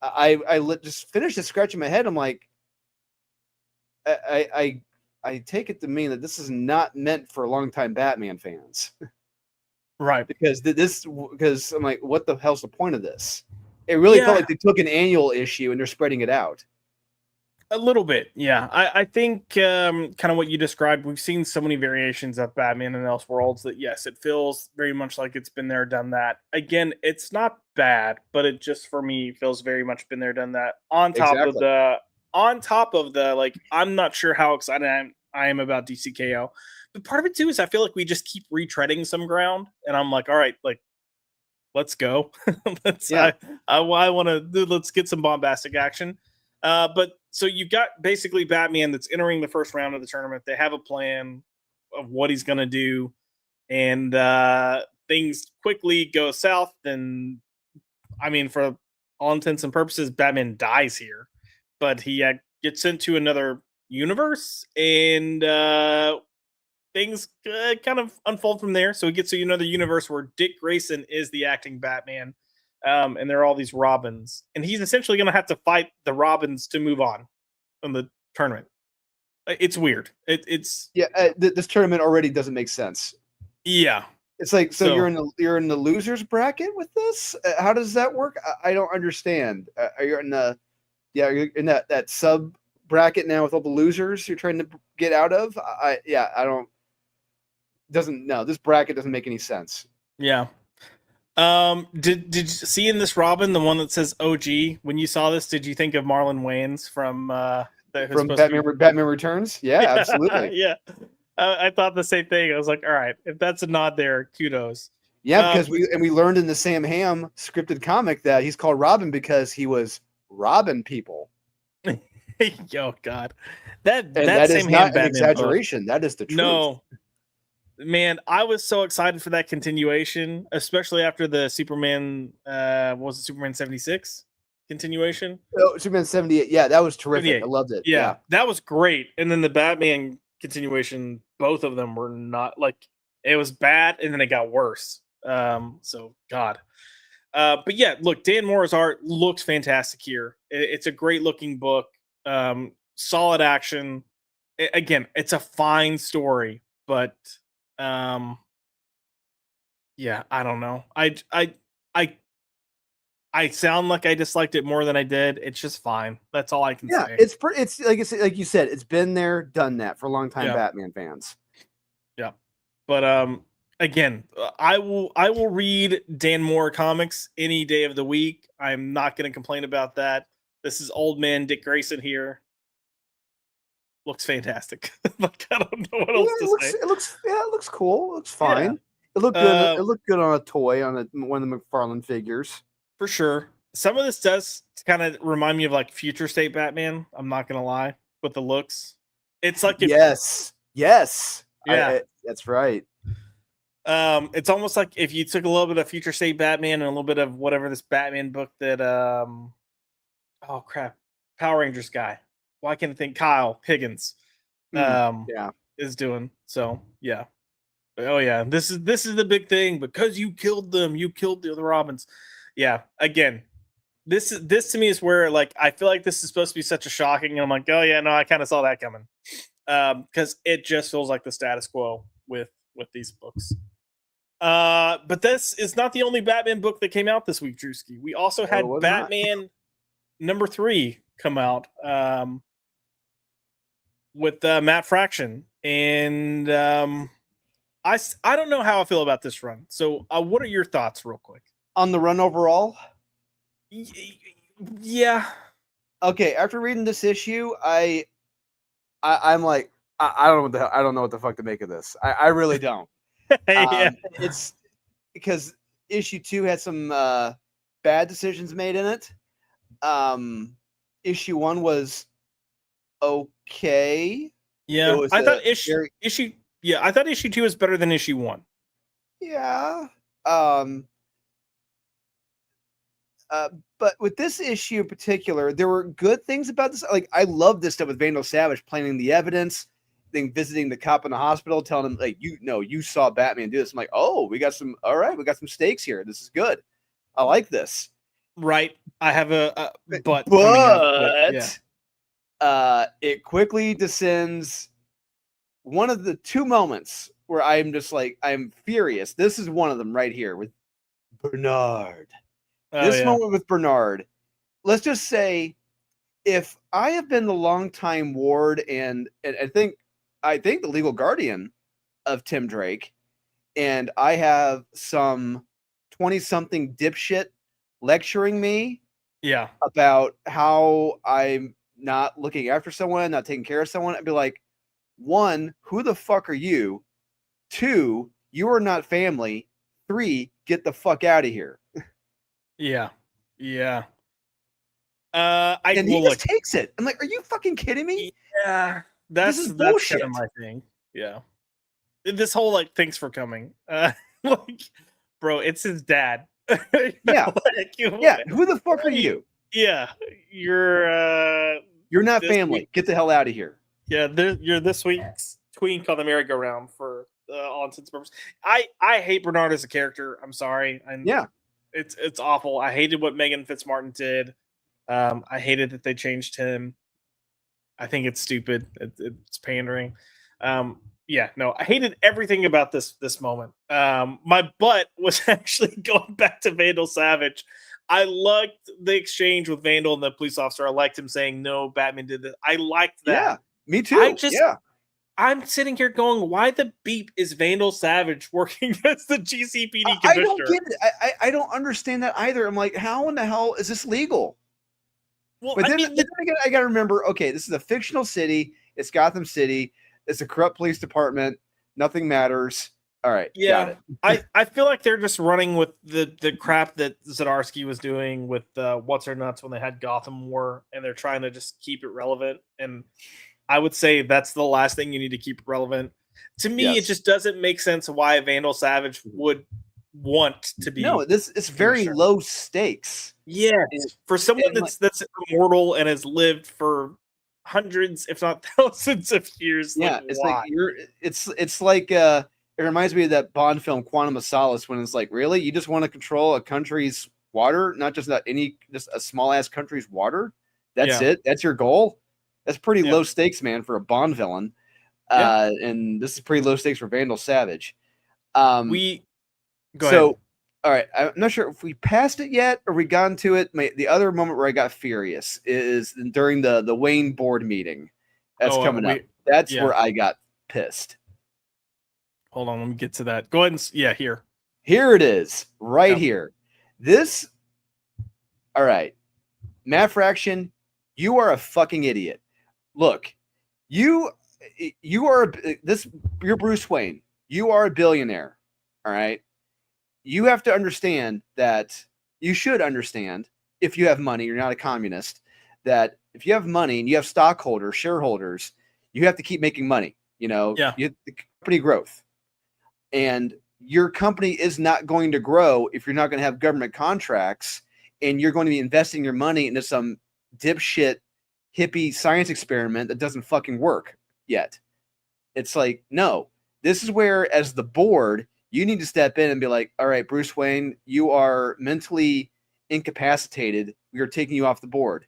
I just finished it scratching my head. I'm like, I take it to mean that this is not meant for longtime Batman fans. Right. Because I'm like, what the hell's the point of this? It really felt like they took an annual issue and they're spreading it out. A little bit, yeah. I think kind of what you described. We've seen so many variations of Batman in Elseworlds that yes, it feels very much like it's been there, done that. Again, it's not bad, but it just for me feels very much been there, done that. On top of the like, I'm not sure how excited I am about DCKO, but part of it too is I feel like we just keep retreading some ground, and I'm like, all right, like let's go. I want to let's get some bombastic action. But so you've got basically Batman that's entering the first round of the tournament. They have a plan of what he's going to do, and things quickly go south. And I mean, for all intents and purposes, Batman dies here, but he gets sent to another universe, and things kind of unfold from there. So he gets to another universe where Dick Grayson is the acting Batman. And there are all these Robins, and he's essentially going to have to fight the Robins to move on from the tournament. It's weird. It's this tournament already doesn't make sense. Yeah, it's like so you're in the losers bracket with this. How does that work? I don't understand. You're in you're in that sub bracket now with all the losers you're trying to get out of. I don't. This bracket doesn't make any sense. Yeah. Did you see in this Robin the one that says OG? When you saw this, did you think of Marlon Wayans from Batman Returns? Yeah, absolutely. Yeah, I thought the same thing. I was like, all right, if that's a nod there, kudos. Yeah, because we learned in the Sam Hamm scripted comic that he's called Robin because he was robbing people. Oh God, that is not an exaggeration. That is the truth. No. Man, I was so excited for that continuation, especially after the Superman, was it Superman 76 continuation? Oh, Superman 78. Yeah, that was terrific. I loved it. Yeah, that was great. And then the Batman continuation, both of them were not like, it was bad and then it got worse. So God. But yeah, look, Dan Mora's art looks fantastic here. It's a great looking book. Solid action. Again, it's a fine story, but yeah, I don't know. I sound like I disliked it more than I did. It's just fine. That's all I can say. It's like you said, it's been there, done that for a long time. Batman fans. Yeah, but again, I will read Dan Mora comics any day of the week. I'm not going to complain about that. This is old man Dick Grayson here. Looks fantastic. Like, I don't know what else to say. It looks cool. It looks fine. Yeah. It looked good. It looked good on a toy, on one of the McFarlane figures. For sure. Some of this does kind of remind me of like Future State Batman. I'm not gonna lie, with the looks. It's like yes. Yeah, that's right. It's almost like if you took a little bit of Future State Batman and a little bit of whatever this Batman book that oh crap, Power Rangers guy. Why can't I think Kyle Higgins is doing. So yeah. Oh yeah, this is the big thing because you killed them, you killed the other Robins. Yeah, again, this to me is where like I feel like this is supposed to be such a shocking, and I'm like, oh yeah, no, I kind of saw that coming. Because it just feels like the status quo with these books. But this is not the only Batman book that came out this week, Drewski. We also had Batman. number 3 come out with Matt Fraction, and I don't know how I feel about this run. So, what are your thoughts, real quick? On the run overall? Yeah. Okay, after reading this issue, I'm like, I don't know what the hell, I don't know what the fuck to make of this. I really don't. Yeah. It's because issue 2 had some bad decisions made in it. Issue 1 was okay. Yeah, I thought very, issue. Yeah, I thought issue 2 was better than issue 1. yeah. But with this issue in particular, there were good things about this. Like, I love this stuff with Vandal Savage planning the evidence, then visiting the cop in the hospital, telling him, like, you saw Batman do this. I'm like, oh, we got some stakes here. This is good. I like this. Right. I have a but yeah. It quickly descends. One of the 2 moments where I'm just like, I'm furious. This is one of them right here with Bernard. Moment with Bernard, let's just say, if I have been the longtime ward and I think the legal guardian of Tim Drake, and I have some 20-something dipshit lecturing me about how I'm not looking after someone, not taking care of someone, I'd be like, 1, who the fuck are you? 2, you are not family. 3, get the fuck out of here. Yeah. And he just takes it. I'm like, are you fucking kidding me? Yeah, that's bullshit. Kind of my thing. Yeah, this whole like thanks for coming. Like, bro, it's his dad. Yeah, yeah. Who the fuck are you? Yeah, you're not family. Get the hell out of here. Yeah, you're this week's twink on the merry-go-round for all intents and purposes. I hate Bernard as a character. I'm sorry. Yeah. It's awful. I hated what Megan Fitzmartin did. I hated that they changed him. I think it's stupid. It's pandering. Yeah, no, I hated everything about this moment. My butt was actually going back to Vandal Savage. I liked the exchange with Vandal and the police officer. I liked him saying, "No, Batman did this." I liked that. Yeah, me too. I'm sitting here going, why the beep is Vandal Savage working as the GCPD commissioner? I don't get it. I don't understand that either. I'm like, how in the hell is this legal? Well, but then again, I got to remember, okay, this is a fictional city. It's Gotham City. It's a corrupt police department. Nothing matters. All right. Yeah. Got it. I feel like they're just running with the crap that Zdarsky was doing with What's Her Nuts when they had Gotham War, and they're trying to just keep it relevant. And I would say that's the last thing you need to keep relevant. To me, it just doesn't make sense why Vandal Savage would want to be. No, it's very low stakes. Yeah, for someone that's immortal and has lived for hundreds, if not thousands of years. Yeah, it's why? It's like it reminds me of that Bond film Quantum of Solace, when it's like, really, you just want to control a country's water, not just just a small ass country's water. That's it. That's your goal. That's pretty low stakes, man, for a Bond villain. And this is pretty low stakes for Vandal Savage. Go ahead. All right, I'm not sure if we passed it yet or we got into it. The other moment where I got furious is during the Wayne board meeting that's coming up. That's where I got pissed. Hold on, let me get to that. Go ahead and here. Here it is, right here. This. All right, Matt Fraction, you are a fucking idiot. Look, you're Bruce Wayne. You are a billionaire. All right. You have to understand that you should understand, if you have money, you're not a communist, that if you have money and you have stockholders, shareholders, you have to keep making money. You have the company growth, and your company is not going to grow if you're not going to have government contracts, and you're going to be investing your money into some dipshit hippie science experiment that doesn't fucking work yet. It's like, no, this is where, as the board, you need to step in and be like, all right, Bruce Wayne, you are mentally incapacitated. We are taking you off the board.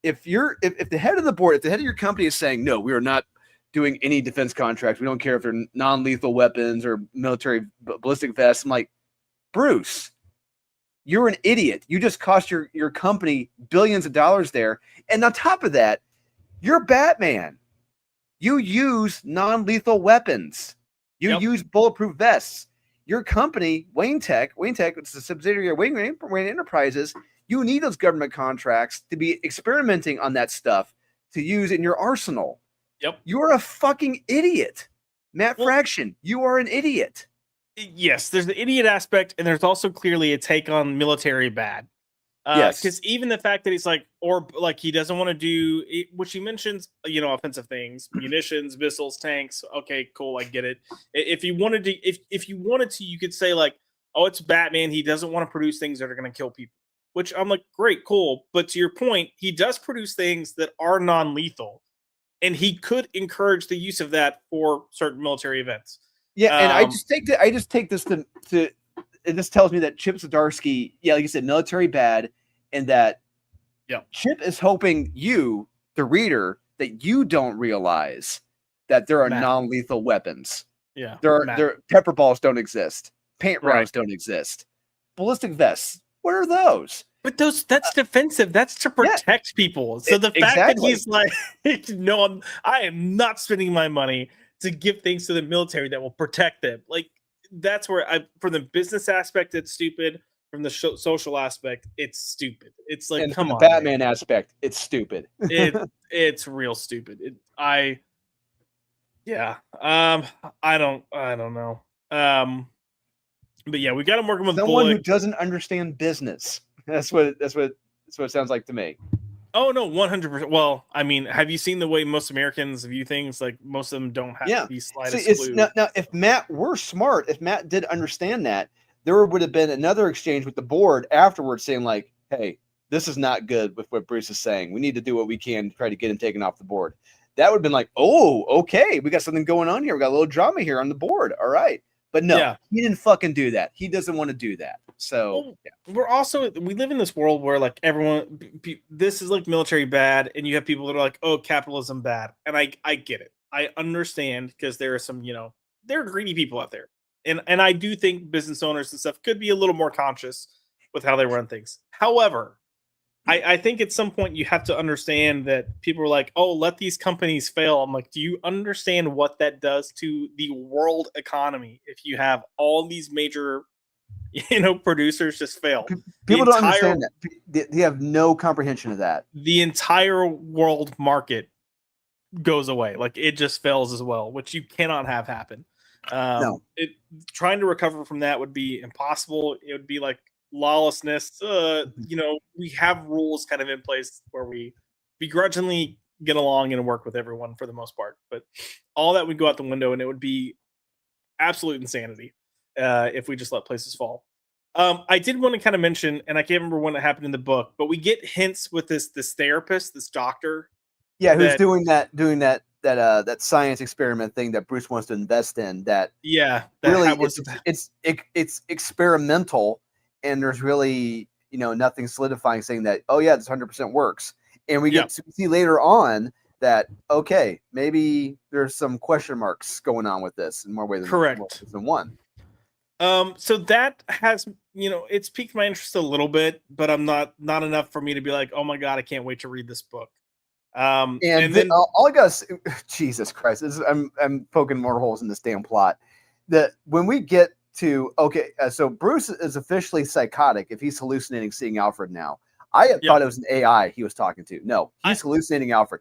If the head of the board, if the head of your company is saying, no, we are not doing any defense contracts, we don't care if they're non-lethal weapons or military ballistic vests, I'm like, Bruce, you're an idiot. You just cost your company billions of dollars there. And on top of that, you're Batman. You use non-lethal weapons. You use bulletproof vests. Your company, Wayne Tech, it's a subsidiary of Wayne Enterprises. You need those government contracts to be experimenting on that stuff to use in your arsenal. Yep. You're a fucking idiot. Matt Fraction, you are an idiot. Yes, there's the idiot aspect, and there's also clearly a take on military bad. Yes. Because even the fact that he's like, or like he doesn't want to do, which he mentions, offensive things, munitions, missiles, tanks. Okay, cool, I get it. If you wanted to, if you wanted to, you could say like, oh, it's Batman. He doesn't want to produce things that are going to kill people. Which I'm like, great, cool. But to your point, he does produce things that are non-lethal, and he could encourage the use of that for certain military events. Yeah, and I just take this to this tells me that Chip Zdarsky, like you said, military bad, and that Chip is hoping you, the reader, that you don't realize that there are non-lethal weapons. Yeah, there pepper balls don't exist, paint rounds don't exist, ballistic vests. What are those? But that's defensive. That's to protect people. So the fact that he's like, no, I am not spending my money to give things to the military that will protect them. Like, that's where from the business aspect, it's stupid. From the social aspect, it's stupid. It's like, and come from on, the Batman aspect, it's stupid. It's real stupid. I don't know. But yeah, we got him working with someone Bullock. who doesn't understand business. That's what it sounds like to me. Oh no, 100%. Well, I mean, have you seen the way most Americans view things? Like, most of them don't have to be slightest clue. Now, if Matt were smart, if Matt did understand that, there would have been another exchange with the board afterwards saying like, hey, this is not good with what Bruce is saying. We need to do what we can to try to get him taken off the board. That would have been like, oh, okay, we got something going on here. We got a little drama here on the board. All right. But no, he didn't fucking do that. He doesn't want to do that. So we live in this world where like everyone, this is like military bad, and you have people that are like, oh, capitalism bad. And I get it. I understand, because there are some, there are greedy people out there. And I do think business owners and stuff could be a little more conscious with how they run things. However, I think at some point you have to understand that people are like, oh, let these companies fail. I'm like, do you understand what that does to the world economy if you have all these major, producers just fail? People don't understand that. They have no comprehension of that. The entire world market goes away. Like, it just fails as well, which you cannot have happen. No. Trying to recover from that would be impossible. It would be like lawlessness. We have rules kind of in place where we begrudgingly get along and work with everyone for the most part, but all that would go out the window, and it would be absolute insanity if we just let places fall. I did want to kind of mention, and I can't remember when it happened in the book, but we get hints with this therapist, this doctor. Yeah, who's doing that science experiment thing that Bruce wants to invest in. That really it's experimental. And there's really, nothing solidifying saying that, oh yeah, this 100% works. And we get to see later on that, okay, maybe there's some question marks going on with this in more ways than one. So that has, it's piqued my interest a little bit, but I'm not enough for me to be like, oh my God, I can't wait to read this book. And then all I got to Jesus Christ, I'm poking more holes in this damn plot. That when we get to so Bruce is officially psychotic if he's hallucinating seeing Alfred now. I thought it was an AI he was talking to. No, he's hallucinating Alfred.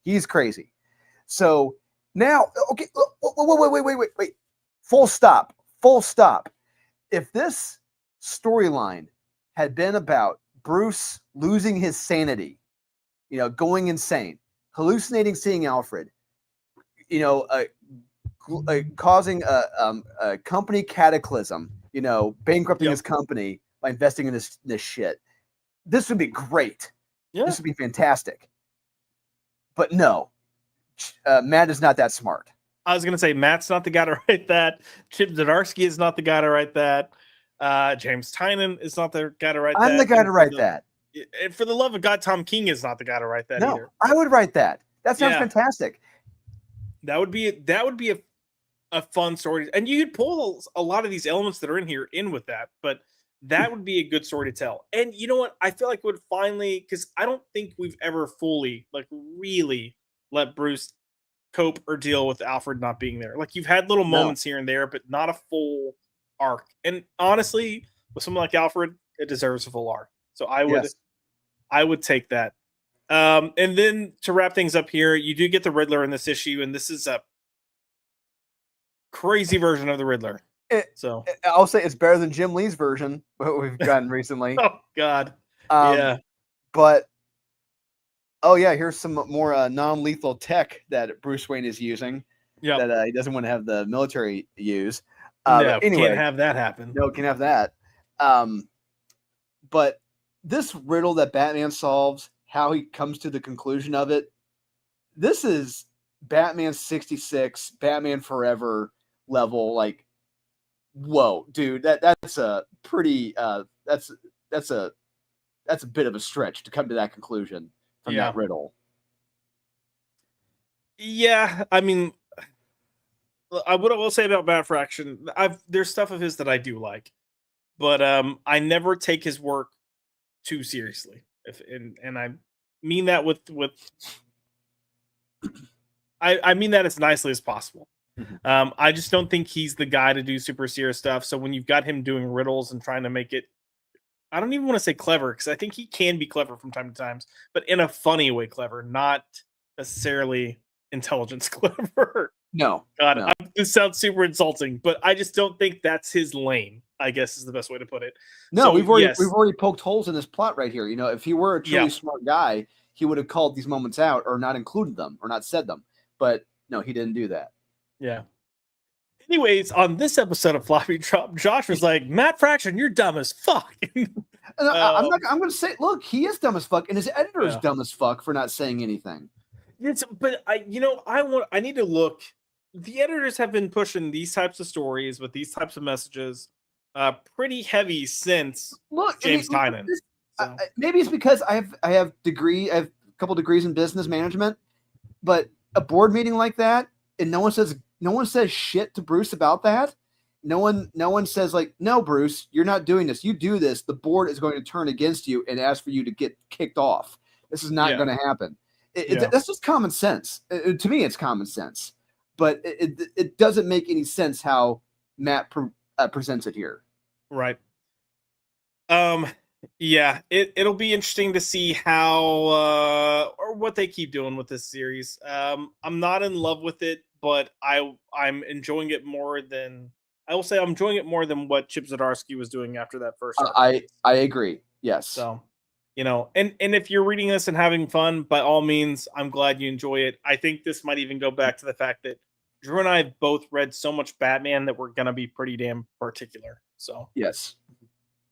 He's crazy. So now, wait. Full stop. If this storyline had been about Bruce losing his sanity, going insane, hallucinating seeing Alfred, causing a company cataclysm, bankrupting his company by investing in this shit. This would be great. Yeah. This would be fantastic. But no, Matt is not that smart. I was going to say, Matt's not the guy to write that. Chip Zdarsky is not the guy to write that. James Tynion is not the guy to write that. I'm the guy to write that. And for the love of God, Tom King is not the guy to write that either. I would write that. That sounds fantastic. That would be a fun story, and you could pull a lot of these elements that are in here in with that. But That would be a good story to tell. And you know what? I feel like would finally, because I don't think we've ever fully, like, really let Bruce cope or deal with Alfred not being there. Like, you've had little No. moments here and there, but not a full arc. And honestly, with someone like Alfred, it deserves a full arc. So Yes. I would take that. And then to wrap things up here, you do get the Riddler in this issue, and this is a crazy version of the Riddler. So, I'll say it's better than Jim Lee's version, what we've gotten recently. oh god, Um, yeah, But oh yeah, here's some more non-lethal tech that Bruce Wayne is using yeah. that he doesn't want to have the military use. But No, can't anyway, have that happen. no, can have that. But this riddle that Batman solves, how he comes to the conclusion of it, this is Batman 66, Batman Forever level. Like, whoa, dude, that's a pretty that's a that's a bit of a stretch to come to that conclusion from Yeah, that riddle. yeah. I mean, what I will say about Bat Fraction, there's stuff of his that I do like, but I never take his work too seriously. If and I mean that with I mean that as nicely as possible. Mhm. I just don't think he's the guy to do super serious stuff. So when you've got him doing riddles and trying to make it, I don't even want to say clever because I think he can be clever from time to time, but in a funny way, clever, not necessarily intelligence clever. No, God, no, this sounds super insulting, but I just don't think that's his lane. I guess is the best way to put it. no. So We've already yes, we've already poked holes in this plot right here. You know, if he were a truly yeah, smart guy, he would have called these moments out or not included them or not said them. But no, he didn't do that. yeah. Anyways, on this episode of Floppy Drop, Josh was like, "Matt Fraction, you're dumb as fuck." And I'm um, not. I'm going to say, look, he is dumb as fuck, and his editor is yeah. dumb as fuck for not saying anything. But I need to look. The editors have been pushing these types of stories with these types of messages, pretty heavy since Look, I mean, James Tynan. So maybe it's because I have a couple degrees in business management, but a board meeting like that, and no one says shit to Bruce about that. No one says like, no, Bruce, you're not doing this. You do this, the board is going to turn against you and ask for you to get kicked off. This is not yeah, going to happen. yeah, That's just common sense. To me, it's common sense, but it doesn't make any sense how Matt presents it here. right. Um, yeah, it'll be interesting to see how or what they keep doing with this series. I'm not in love with it, but I'm enjoying it more than I will say I'm enjoying it more than what Chip Zdarsky was doing after that first arc. I agree. Yes. So, and if you're reading this and having fun, by all means, I'm glad you enjoy it. I think this might even go back to the fact that Drew and I have both read so much Batman that we're gonna be pretty damn particular. So, Yes.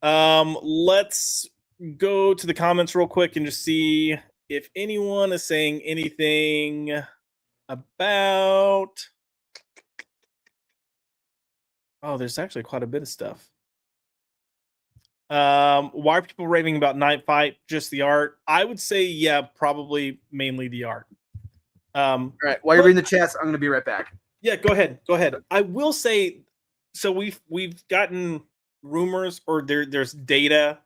let's go to the comments real quick and just see if anyone is saying anything about. Oh, there's actually quite a bit of stuff. Why are people raving about Night Fight? Just the art? I would say, yeah, probably mainly the art. All right. While you're reading the chats, I'm going to be right back. Yeah, go ahead. Go ahead. I will say, so we've gotten rumors or there's data.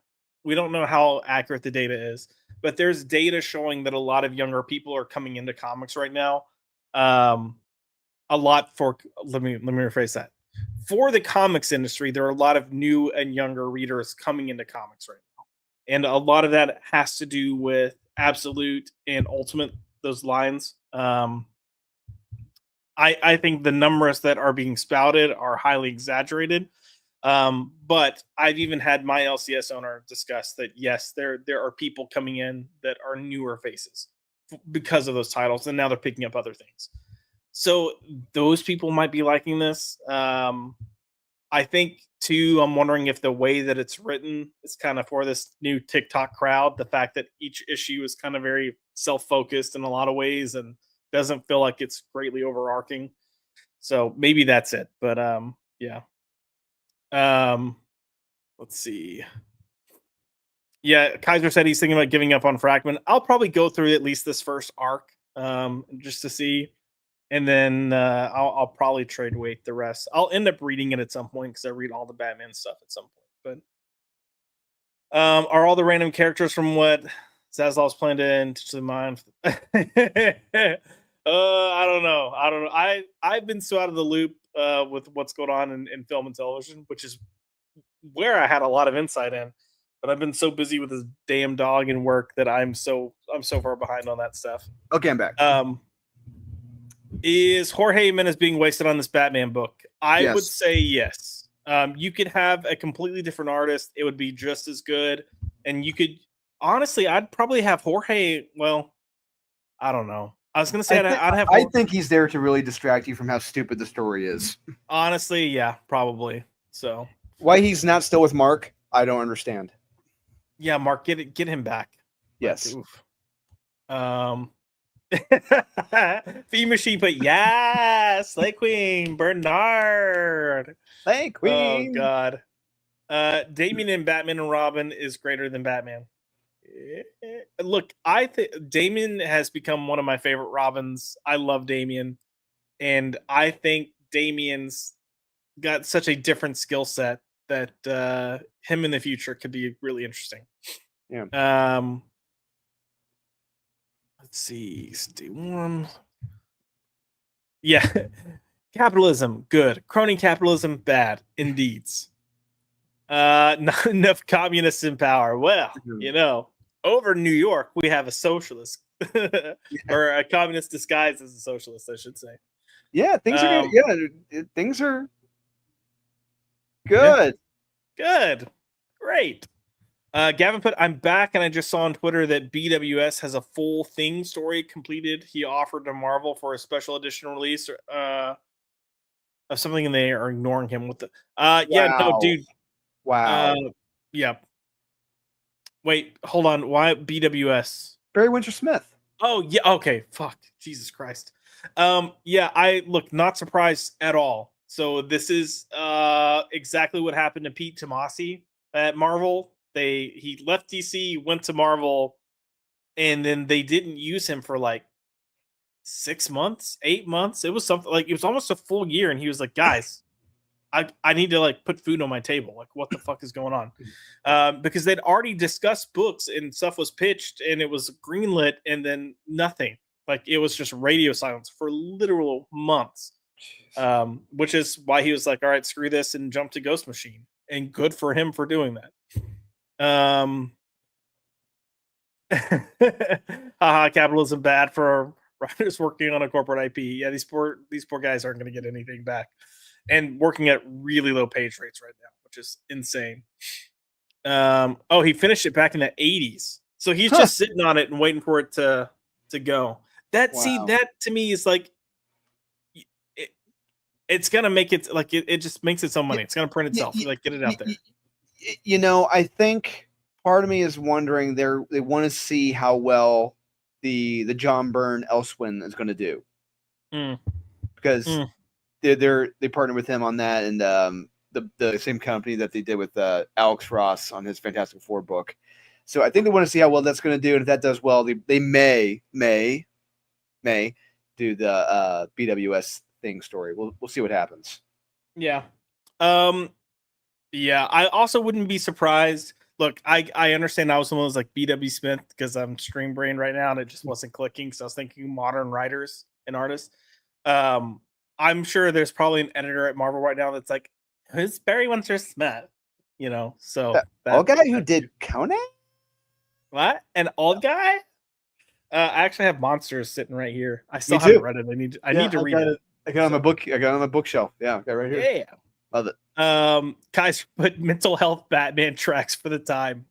We don't know how accurate the data is, but there's data showing that a lot of younger people are coming into comics right now. A lot for let me rephrase that. For the comics industry, there are a lot of new and younger readers coming into comics right now. And a lot of that has to do with Absolute and Ultimate, those lines. I think the numbers that are being spouted are highly exaggerated. But I've even had my LCS owner discuss that yes, there are people coming in that are newer faces because of those titles, and now they're picking up other things. So those people might be liking this. I think too, I'm wondering if the way that it's written is kind of for this new TikTok crowd. The fact that each issue is kind of very self-focused in a lot of ways and doesn't feel like it's greatly overarching. So maybe that's it. But yeah. Let's see. Yeah, Kaiser said he's thinking about giving up on Fragment. I'll probably go through at least this first arc, just to see, and then I'll probably trade weight the rest. I'll end up reading it at some point because I read all the Batman stuff at some point. But Are all the random characters from what Zaslaw's planned into the mind? I don't know. I've been so out of the loop with what's going on in film and television, which is where I had a lot of insight in. But I've been so busy with this damn dog and work that I'm so far behind on that stuff. Okay, I'm back. Is Jorge Jimenez being wasted on this Batman book? I would Yes. say yes. You could have a completely different artist; it would be just as good. And you could honestly, I'd probably have Jorge. Well, I don't know. I was gonna say I'd have. I think he's there to really distract you from how stupid the story is. Honestly, yeah, probably. So Why he's not still with Mark, I don't understand. yeah, Mark, get him back. Yes. Fee Machine, but yes, Slay Queen, Bernard. Hey, Queen. Oh God. Damien in Batman and Robin is greater than Batman. Look, I think Damien has become one of my favorite Robins. I love Damien, and I think Damien's got such a different skill set that him in the future could be really interesting. Yeah. Let's see. Stay warm. Yeah. Capitalism, good. Crony capitalism, bad. Indeeds. Not enough communists in power. Well, over New York, we have a socialist or a communist disguised as a socialist, I should say. Yeah, things are good. Yeah, things are good. Yeah. Good. Great. Gavin put, I'm back, and I just saw on Twitter that BWS has a full Thing story completed. He offered to Marvel for a special edition release of something, and they are ignoring him with the. Yeah, no, dude. Wow. Yeah. Wait, hold on. Why BWS? Barry Windsor Smith. Oh yeah. Okay. Fuck. Jesus Christ. Yeah. I look not surprised at all. So this is exactly what happened to Pete Tomasi at Marvel. He left DC, went to Marvel, and then they didn't use him for like 6 months, 8 months. It was something like it was almost a full year, and he was like, "Guys, I need to like put food on my table. Like, what the fuck is going on?" Because they'd already discussed books and stuff was pitched, and it was greenlit, and then nothing. Like it was just radio silence for literal months. Which is why he was like, "All right, screw this," and jumped to Ghost Machine. And good for him for doing that. Haha, capitalism bad for writers working on a corporate IP. Yeah, these poor guys aren't going to get anything back, and working at really low page rates right now, which is insane. Oh, he finished it back in the 80s, so he's just sitting on it and waiting for it to go. That to me is like it's gonna make it like it just makes its own money. It's gonna print itself. Like get it out there. I think part of me is wondering they want to see how well the John Byrne Elsewin is going to do, because they partnered with him on that, and the same company that they did with Alex Ross on his Fantastic Four book. So I think they want to see how well that's going to do, and if that does well, they may do the BWS Thing story. We'll see what happens. Yeah. Yeah, I also wouldn't be surprised. Look, I understand I was one of those like BW Smith because I'm stream brain right now and it just wasn't clicking. So I was thinking modern writers and artists. I'm sure there's probably an editor at Marvel right now that's like, who's Barry Windsor Smith? So old guy who did Conan? What? An old guy? I actually have Monsters sitting right here. I still haven't read it. I need to read it. I got it on my book. I got it on my bookshelf. Yeah, I got it right here. Yeah. Love it. Guys, put mental health Batman tracks for the time.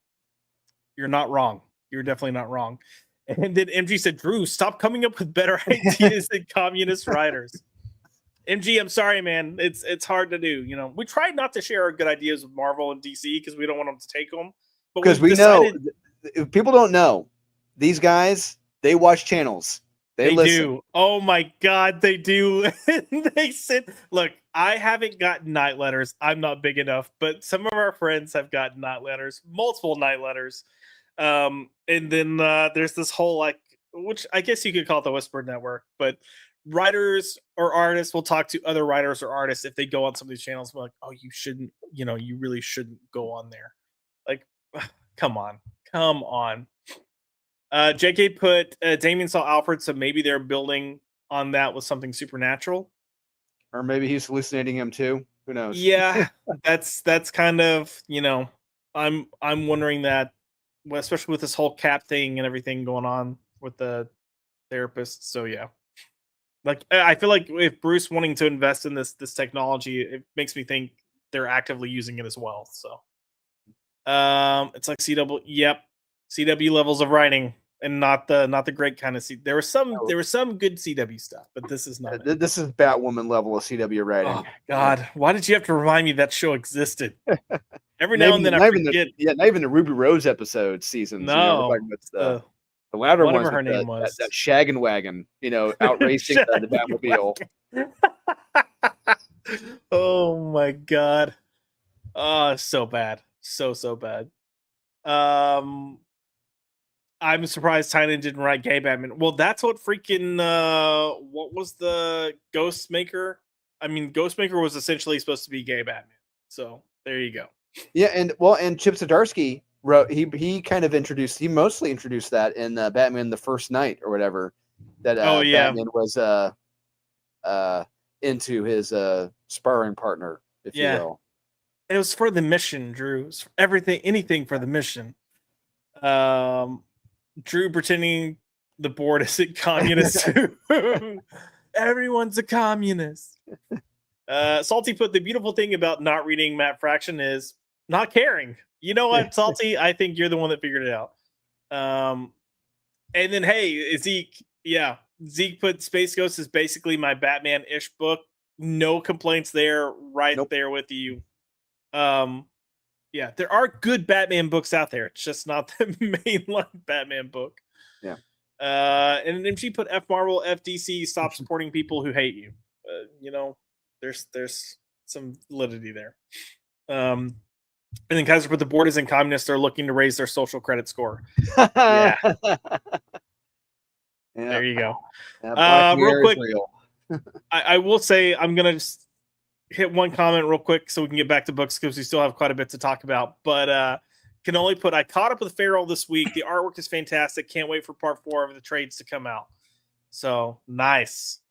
You're not wrong. You're definitely not wrong. And then MG said, Drew, stop coming up with better ideas than communist writers. MG, I'm sorry, man. It's hard to do. We tried not to share our good ideas with Marvel and DC because we don't want them to take them. Because we know, if people don't know, these guys, they watch channels. They do. Oh my God, they do. They said, look, I haven't gotten night letters. I'm not big enough, but some of our friends have gotten night letters, multiple night letters. And then there's this whole which I guess you could call it the Whispered Network, but writers or artists will talk to other writers or artists if they go on some of these channels. We're like, oh, you shouldn't, you really shouldn't go on there. Like, Come on. JK put Damien saw Alfred, so maybe they're building on that with something supernatural. Or maybe he's hallucinating him too. Who knows? Yeah, that's kind of, I'm wondering that, especially with this whole Cap thing and everything going on with the therapist. So yeah. Like I feel like if Bruce wanting to invest in this technology, it makes me think they're actively using it as well. So it's like CW, yep. CW levels of writing and not the great kind of there was some good CW stuff, but this is not it. This is Batwoman level of CW writing. Oh God, why did you have to remind me that show existed? Every now and then I forget. Not even the Ruby Rose episode seasons. No, we're talking about the latter ones. Whatever her name was. That Shaggin' Wagon, out racing the Batmobile. Oh my God. Oh, so bad. So bad. I'm surprised Tynan didn't write Gay Batman. Well, that's what freaking what was the Ghostmaker? I mean, Ghostmaker was essentially supposed to be Gay Batman. So there you go. Yeah, and Chip Zdarsky wrote. He kind of mostly introduced that in Batman the First Night or whatever. That Batman was into his sparring partner, if you will. It was for the mission, Drew. It was for anything for the mission. Drew pretending the board isn't communist. Everyone's a communist. Salty put, the beautiful thing about not reading Matt Fraction is not caring. You know what, Salty? I think you're the one that figured it out. And then, hey, Zeke put Space Ghost is basically my Batman-ish book. No complaints there. There with you. Yeah, there are good Batman books out there. It's just not the mainline Batman book. Yeah. And then she put F Marvel, FDC, stop supporting people who hate you. There's some validity there. And then Kaiser put, the board isn't communist. They're looking to raise their social credit score. Yeah. There you go. Real quick, I will say I'm gonna just hit one comment real quick so we can get back to books because we still have quite a bit to talk about. But can only put, I caught up with Farrell this week. The artwork is fantastic. Can't wait for part 4 of the trades to come out. So nice.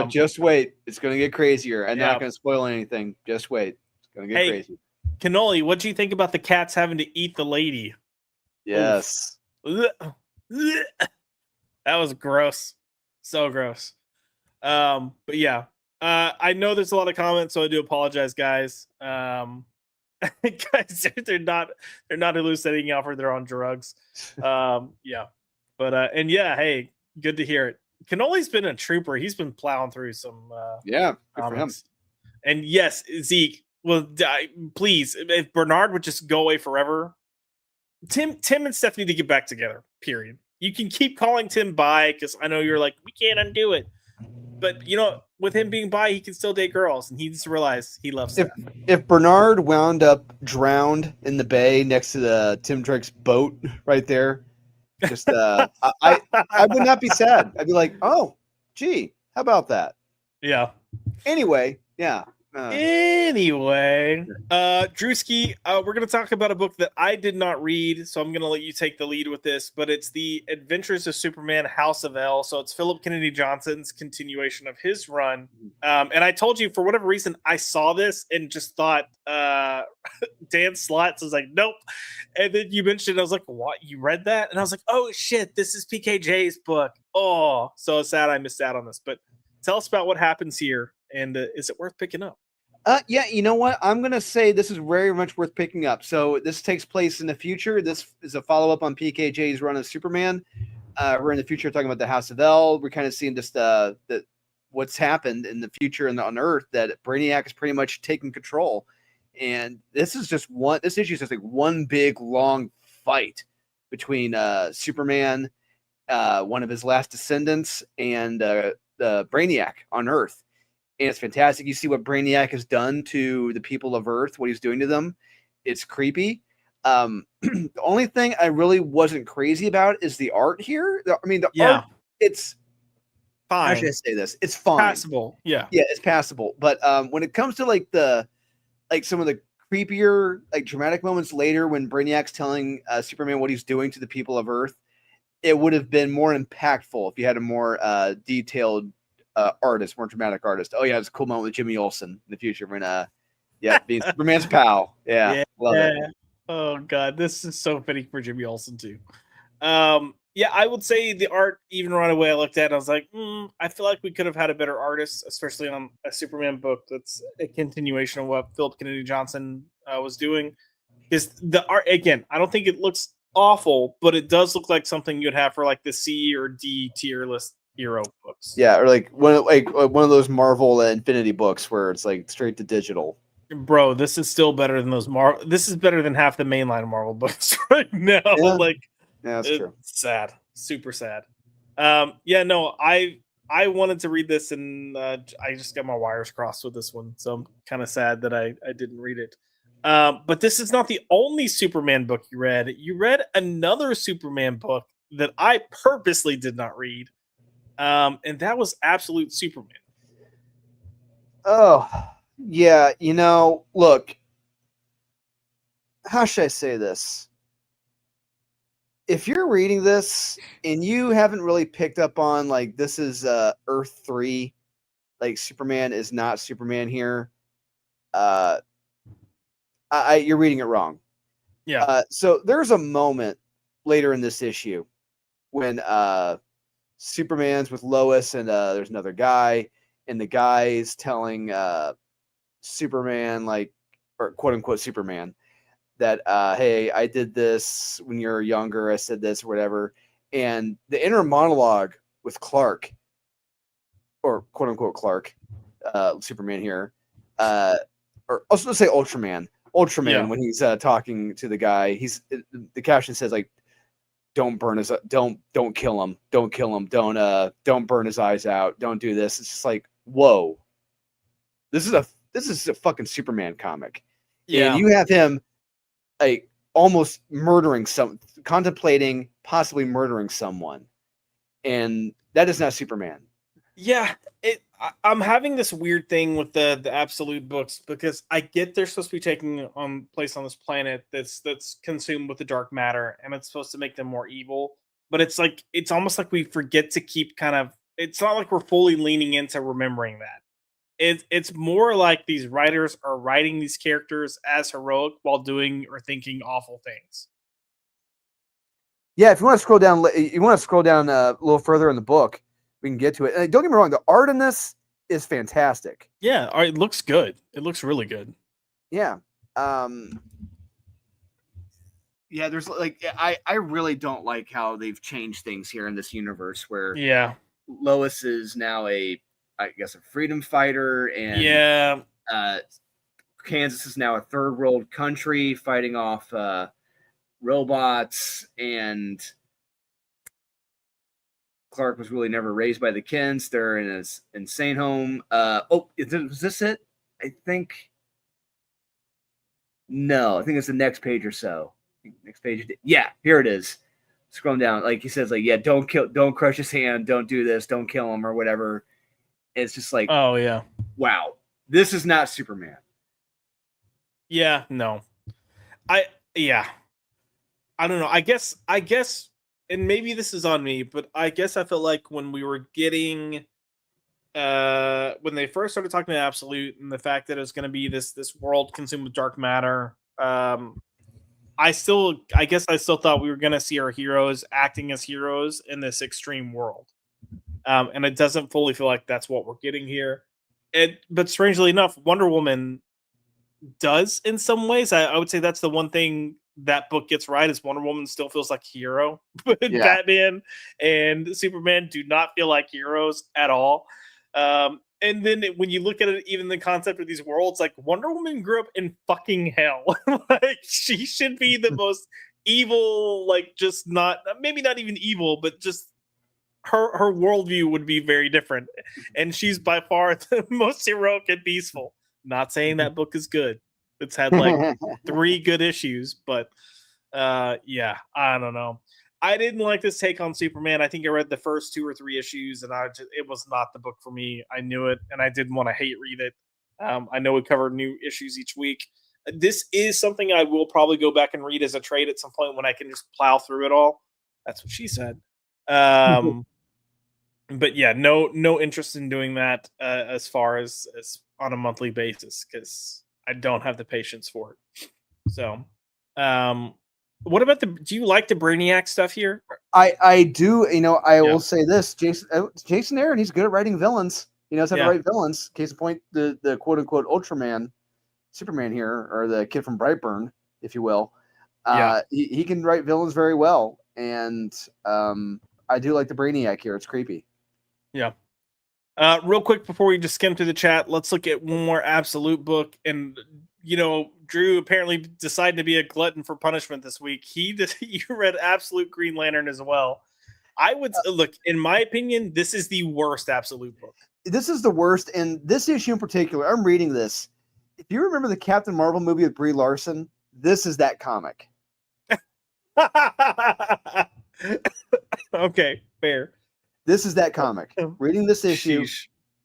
Just wait. It's going to get crazier. I'm not going to spoil anything. Just wait. It's going to get crazy. Cannoli, what do you think about the cats having to eat the lady? Yes. That was gross. So gross. But yeah. I know there's a lot of comments, so I do apologize, guys. Guys, they're not hallucinating Alfred, they're on drugs. Yeah. But and yeah, hey, good to hear it. Cannoli's been a trooper. He's been plowing through some good for him. And yes, Zeke, well, please, if Bernard would just go away forever. Tim and Steph need to get back together, period. You can keep calling Tim bi because I know you're like, we can't undo it. But with him being bi, he can still date girls, and he needs to realize he loves Steph. If Bernard wound up drowned in the bay next to the Tim Drake's boat right there, just I would not be sad. I'd be like, oh, gee, how about that? Yeah. Anyway, yeah. Anyway, Drewski, we're going to talk about a book that I did not read, so I'm going to let you take the lead with this, but it's The Adventures of Superman, House of L. So it's Philip Kennedy Johnson's continuation of his run. And I told you, for whatever reason, I saw this and just thought Dan Slott. So I was like, nope. And then you mentioned it. I was like, what? You read that? And I was like, oh, shit, this is PKJ's book. Oh, so sad I missed out on this. But tell us about what happens here, and is it worth picking up? Yeah, you know what? I'm going to say this is very much worth picking up. So this takes place in the future. This is a follow-up on PKJ's run of Superman. We're in the future talking about the House of L. We're kind of seeing just what's happened in the future and on Earth, that Brainiac is pretty much taking control. And this issue is just like one big, long fight between Superman, one of his last descendants, and Brainiac on Earth. And it's fantastic. You see what Brainiac has done to the people of Earth, what he's doing to them. It's creepy. The only thing I really wasn't crazy about is the art here. The art, it's fine. How should I say this? It's fine. Passable. Yeah. Yeah, it's passable. But when it comes to some of the creepier, like dramatic moments later when Brainiac's telling Superman what he's doing to the people of Earth, it would have been more impactful if you had a more detailed artist, more dramatic artist. Oh yeah, it's a cool moment with Jimmy Olsen in the future when being Superman's pal. Yeah, love it. Oh god, this is so fitting for Jimmy Olsen too. Yeah, I would say the art, even right away, I looked at it, I was like, I feel like we could have had a better artist, especially on a Superman book that's a continuation of what Philip Kennedy Johnson was doing. Because the art, again, I don't think it looks awful, but it does look like something you'd have for like the C or D tier list hero books. Yeah, or like one of those Marvel Infinity books where it's like straight to digital. Bro, this is still better than those Marvel. This is better than half the mainline Marvel books right now. Yeah. Like, yeah, that's true. Sad, super sad. Yeah, no, I wanted to read this and I just got my wires crossed with this one, so I'm kind of sad that I didn't read it. But this is not the only Superman book you read. You read another Superman book that I purposely did not read, and that was Absolute Superman. Oh, yeah. Look, how should I say this? If you're reading this and you haven't really picked up on like this is Earth 3, like Superman is not Superman here, you're reading it wrong. Yeah. So there's a moment later in this issue when Superman's with Lois and there's another guy, and the guy's telling Superman, like, or quote unquote Superman, that hey, I did this when you're younger, I said this or whatever. And the inner monologue with Clark, or quote unquote Clark, Superman here, or also let's say Ultraman, when he's talking to the guy, the caption says like, don't burn his, don't kill him, don't burn his eyes out, don't do this. It's just like, whoa, this is a fucking Superman comic. Yeah. And you have him like almost contemplating possibly murdering someone, and that is not Superman. Yeah, I'm having this weird thing with the Absolute books, because I get they're supposed to be taking place on this planet that's consumed with the dark matter, and it's supposed to make them more evil. But it's like, it's almost like we forget to keep kind of. It's not like we're fully leaning into remembering that. It's more like these writers are writing these characters as heroic while doing or thinking awful things. Yeah, if you want to scroll down a little further in the book, we can get to it. And don't get me wrong, the art in this is fantastic. Yeah, it looks good. It looks really good. Yeah. Yeah, there's like, I really don't like how they've changed things here in this universe where Lois is now a freedom fighter, and Kansas is now a third world country fighting off robots, and Clark was really never raised by the Kents. They're in an insane home. Was this it? I think. No, I think it's the next page or so. Next page. Yeah, here it is. Scrolling down, like he says, like, yeah, don't crush his hand, don't do this, don't kill him or whatever. It's just like, oh yeah, wow, this is not Superman. Yeah, no, I don't know. I guess, and maybe this is on me, but I guess I felt like when we were getting, when they first started talking to Absolute and the fact that it was going to be this world consumed with dark matter, I guess I still thought we were going to see our heroes acting as heroes in this extreme world. And it doesn't fully feel like that's what we're getting here. But strangely enough, Wonder Woman does in some ways. I would say that's the one thing that book gets right, is Wonder Woman still feels like a hero. But Batman and Superman do not feel like heroes at all. And then when you look at it, even the concept of these worlds, like Wonder Woman grew up in fucking hell. Like, she should be the most evil, like, just not, maybe not even evil, but just her worldview would be very different. And she's by far the most heroic and peaceful. Not saying that book is good. It's had like 3 good issues, but yeah, I don't know. I didn't like this take on Superman. I think I read the first 2 or 3 issues, and it was not the book for me. I knew it, and I didn't want to hate read it. I know we cover new issues each week, This is something I will probably go back and read as a trade at some point when I can just plow through it all. That's what she said. But yeah, no interest in doing that as far as on a monthly basis because I don't have the patience for it. So, what about do you like the Brainiac stuff here? I do. I Yeah. will say this: Jason Aaron, he's good at writing villains. He knows how to Yeah. write villains. Case in point, the quote unquote Ultraman, Superman here, or the kid from Brightburn, if you will. Yeah. He can write villains very well, and I do like the Brainiac here. It's creepy. Yeah. Real quick before we just skim through the chat, let's look at one more absolute book. And Drew apparently decided to be a glutton for punishment this week. You read Absolute Green Lantern as well. I would look, in my opinion, this is the worst absolute book. This is the worst, and this issue in particular, I'm reading this. If you remember the Captain Marvel movie with Brie Larson, this is that comic. Okay, fair. This is that comic. Reading this issue,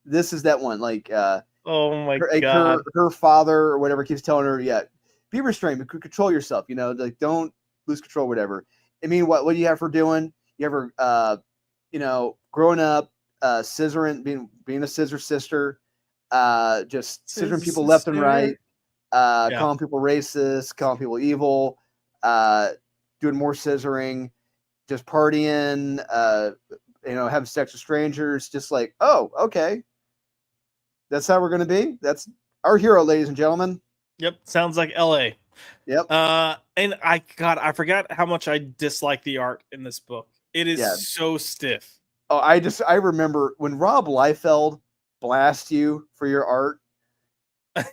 this is that one. Like, oh my god, her father or whatever keeps telling her, yeah, be restrained, control yourself. Like don't lose control, whatever. I mean, what do you have her doing? You have her, growing up, scissoring, being a scissor sister, just scissoring people left and right, calling people racist, calling people evil, doing more scissoring, just partying, having sex with strangers, just like, oh, okay. That's how we're going to be. That's our hero, ladies and gentlemen. Yep. Sounds like LA. Yep. And I forgot how much I dislike the art in this book. It is so stiff. Oh, I remember when Rob Liefeld blasts you for your art,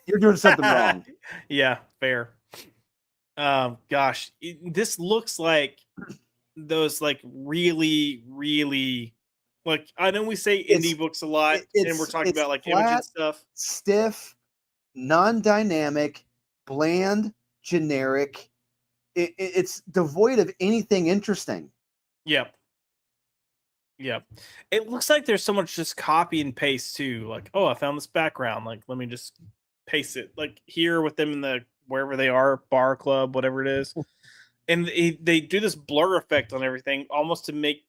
you're doing something wrong. Yeah, fair. Gosh, this looks like those like really, really, like I know we say indie books a lot, and we're talking about like flat, image stuff. Stiff, non-dynamic, bland, generic. It's devoid of anything interesting. Yep. Yep. It looks like there's so much just copy and paste too. Like, oh, I found this background. Like, let me just paste it. Like here with them in the wherever they are, bar, club, whatever it is. And they do this blur effect on everything almost to make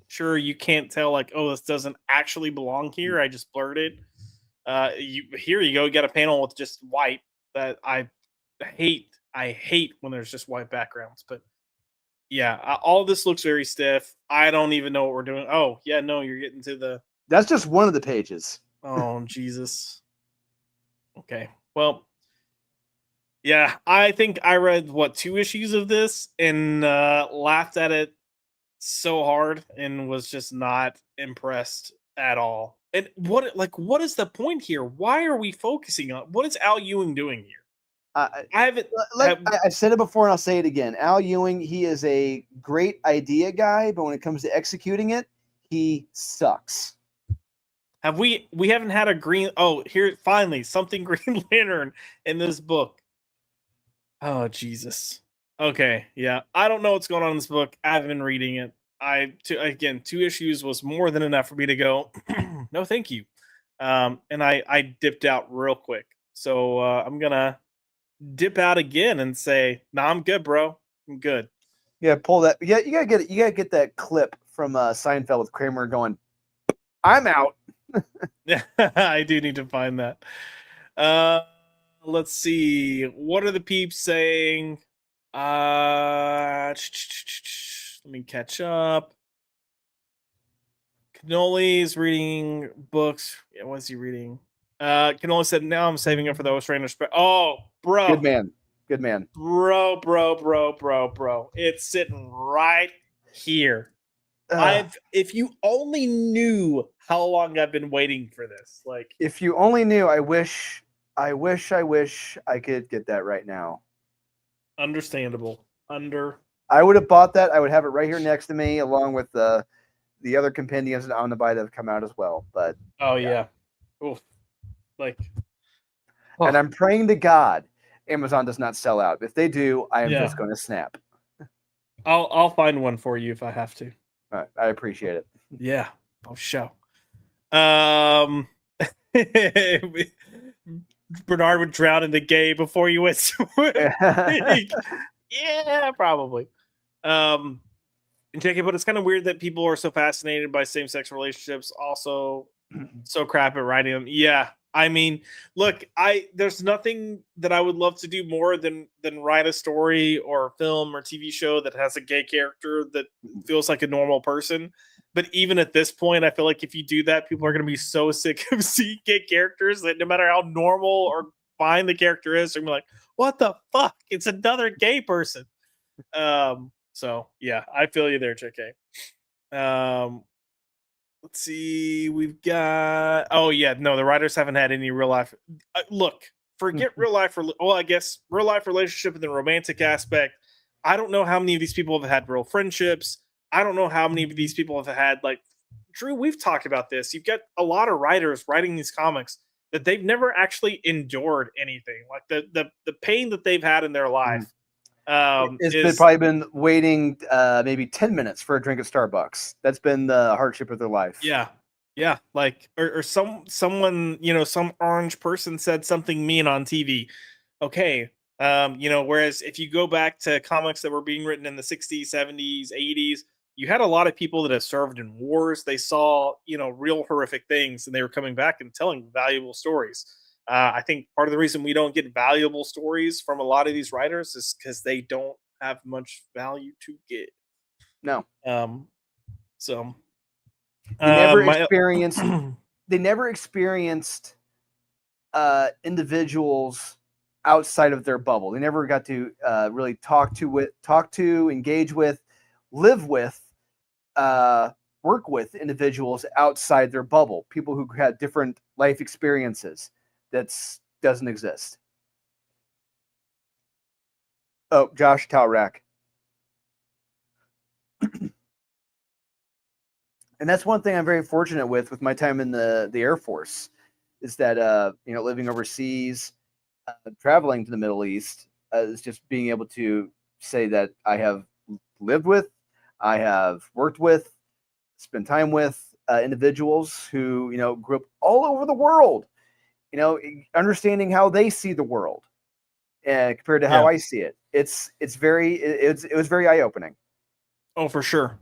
sure you can't tell, like, oh, this doesn't actually belong here. I just blurred it. Here you go. You got a panel with just white that I hate. I hate when there's just white backgrounds. But yeah, all this looks very stiff. I don't even know what we're doing. Oh, yeah, no, you're getting to the. That's just one of the pages. Oh, Jesus. Okay. Well, yeah, I think I read 2 issues of this and laughed at it so hard and was just not impressed at all. And what is the point here? Why are we focusing on what is Al Ewing doing here? I've said it before and I'll say it again. Al Ewing, he is a great idea guy, but when it comes to executing it, he sucks. We haven't had a green here finally something Green Lantern in this book. Oh Jesus. Okay, yeah. I don't know what's going on in this book. I haven't been reading it. 2 issues was more than enough for me to go, no thank you. And I dipped out real quick. So I'm gonna dip out again and say, nah, I'm good, bro. I'm good. Yeah, pull that. Yeah, you gotta get it. You gotta get that clip from Seinfeld with Kramer going, I'm out. Yeah, I do need to find that. Let's see. What are the peeps saying? Let me catch up. Cannoli's reading books. Yeah, what's he reading? Cannoli said, now I'm saving up for those trainers. Oh, bro. Good man. Good man. Bro. It's sitting right here. If you only knew how long I've been waiting for this. Like, if you only knew, I wish I could get that right now. Understandable. I would have bought that. I would have it right here next to me, along with the other compendiums on the buy that have come out as well. But yeah. Oof. Like, and I'm praying to God Amazon does not sell out. If they do, I am just going to snap. I'll find one for you if I have to. All right, I appreciate it. Yeah, I'll show. Bernard would drown in the gay before you went swimming. Yeah, probably. And JK, but it's kind of weird that people are so fascinated by same-sex relationships, also so crap at writing them. Yeah, I mean, look, there's nothing that I would love to do more than write a story or a film or TV show that has a gay character that feels like a normal person. But even at this point, I feel like if you do that, people are going to be so sick of seeing gay characters that no matter how normal or fine the character is, they're going to be like, what the fuck? It's another gay person. So yeah, I feel you there, JK. Let's see, we've got. Oh yeah, no, the writers haven't had any real life. Look, forget real life. Well, I guess real life relationship and the romantic aspect. I don't know how many of these people have had real friendships. I don't know how many of these people have had like. Drew, we've talked about this. You've got a lot of writers writing these comics that they've never actually endured anything. Like the pain that they've had in their life. It's probably been waiting maybe 10 minutes for a drink at Starbucks. That's been the hardship of their life. Yeah, like or someone, some orange person said something mean on TV. Okay, whereas if you go back to comics that were being written in the 60s, 70s, 80s, you had a lot of people that have served in wars. They saw, real horrific things, and they were coming back and telling valuable stories. I think part of the reason we don't get valuable stories from a lot of these writers is because they don't have much value to give. No. So they never experienced. They never experienced individuals outside of their bubble. They never got to really talk to, engage with, live with, work with individuals outside their bubble. People who had different life experiences. That doesn't exist. Oh, Josh Talrack. And that's one thing I'm very fortunate with my time in the Air Force, is that living overseas, traveling to the Middle East, is just being able to say that I have lived with, I have worked with, spent time with individuals who grew up all over the world. Understanding how they see the world compared to how I see it. It was very eye-opening. Oh, for sure.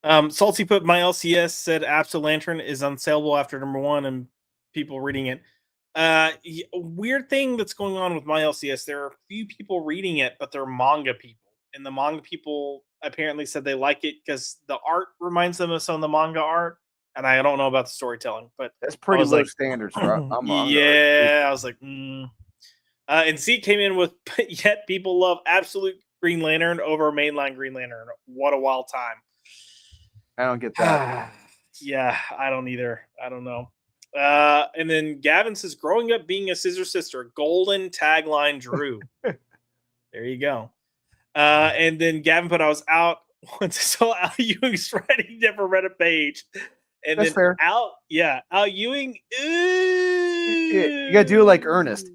Salty put my LCS said Absa Lantern is unsaleable after #1 and people reading it. Weird thing that's going on with my LCS. There are a few people reading it, but they're manga people. And the manga people apparently said they like it because the art reminds them of some of the manga art. And I don't know about the storytelling, but that's pretty low standards for manga. Yeah, I was like, and C came in with, yet people love Absolute Green Lantern over mainline Green Lantern. What a wild time. I don't get that. Yeah, I don't either. I don't know. And then Gavin says, growing up being a Scissor Sister, golden tagline, Drew. There you go. And then Gavin put, I was out once I saw Al Ewing's writing, never read a page. And that's then fair. Al Ewing. You gotta do it like Ernest.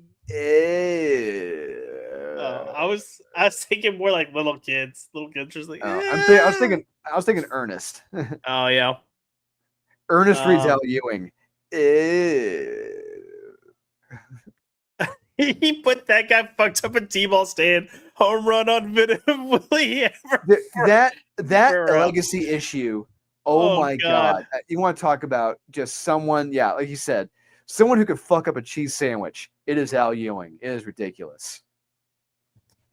I was thinking more like little kids. Little kids just like. I was thinking Ernest. Oh yeah. Ernest reads Al Ewing. He put that guy fucked up a T-ball stand, home run on Venom. Will he ever? That legacy issue. Oh my God. You want to talk about just someone, like you said, someone who could fuck up a cheese sandwich. It is Al Ewing. It is ridiculous.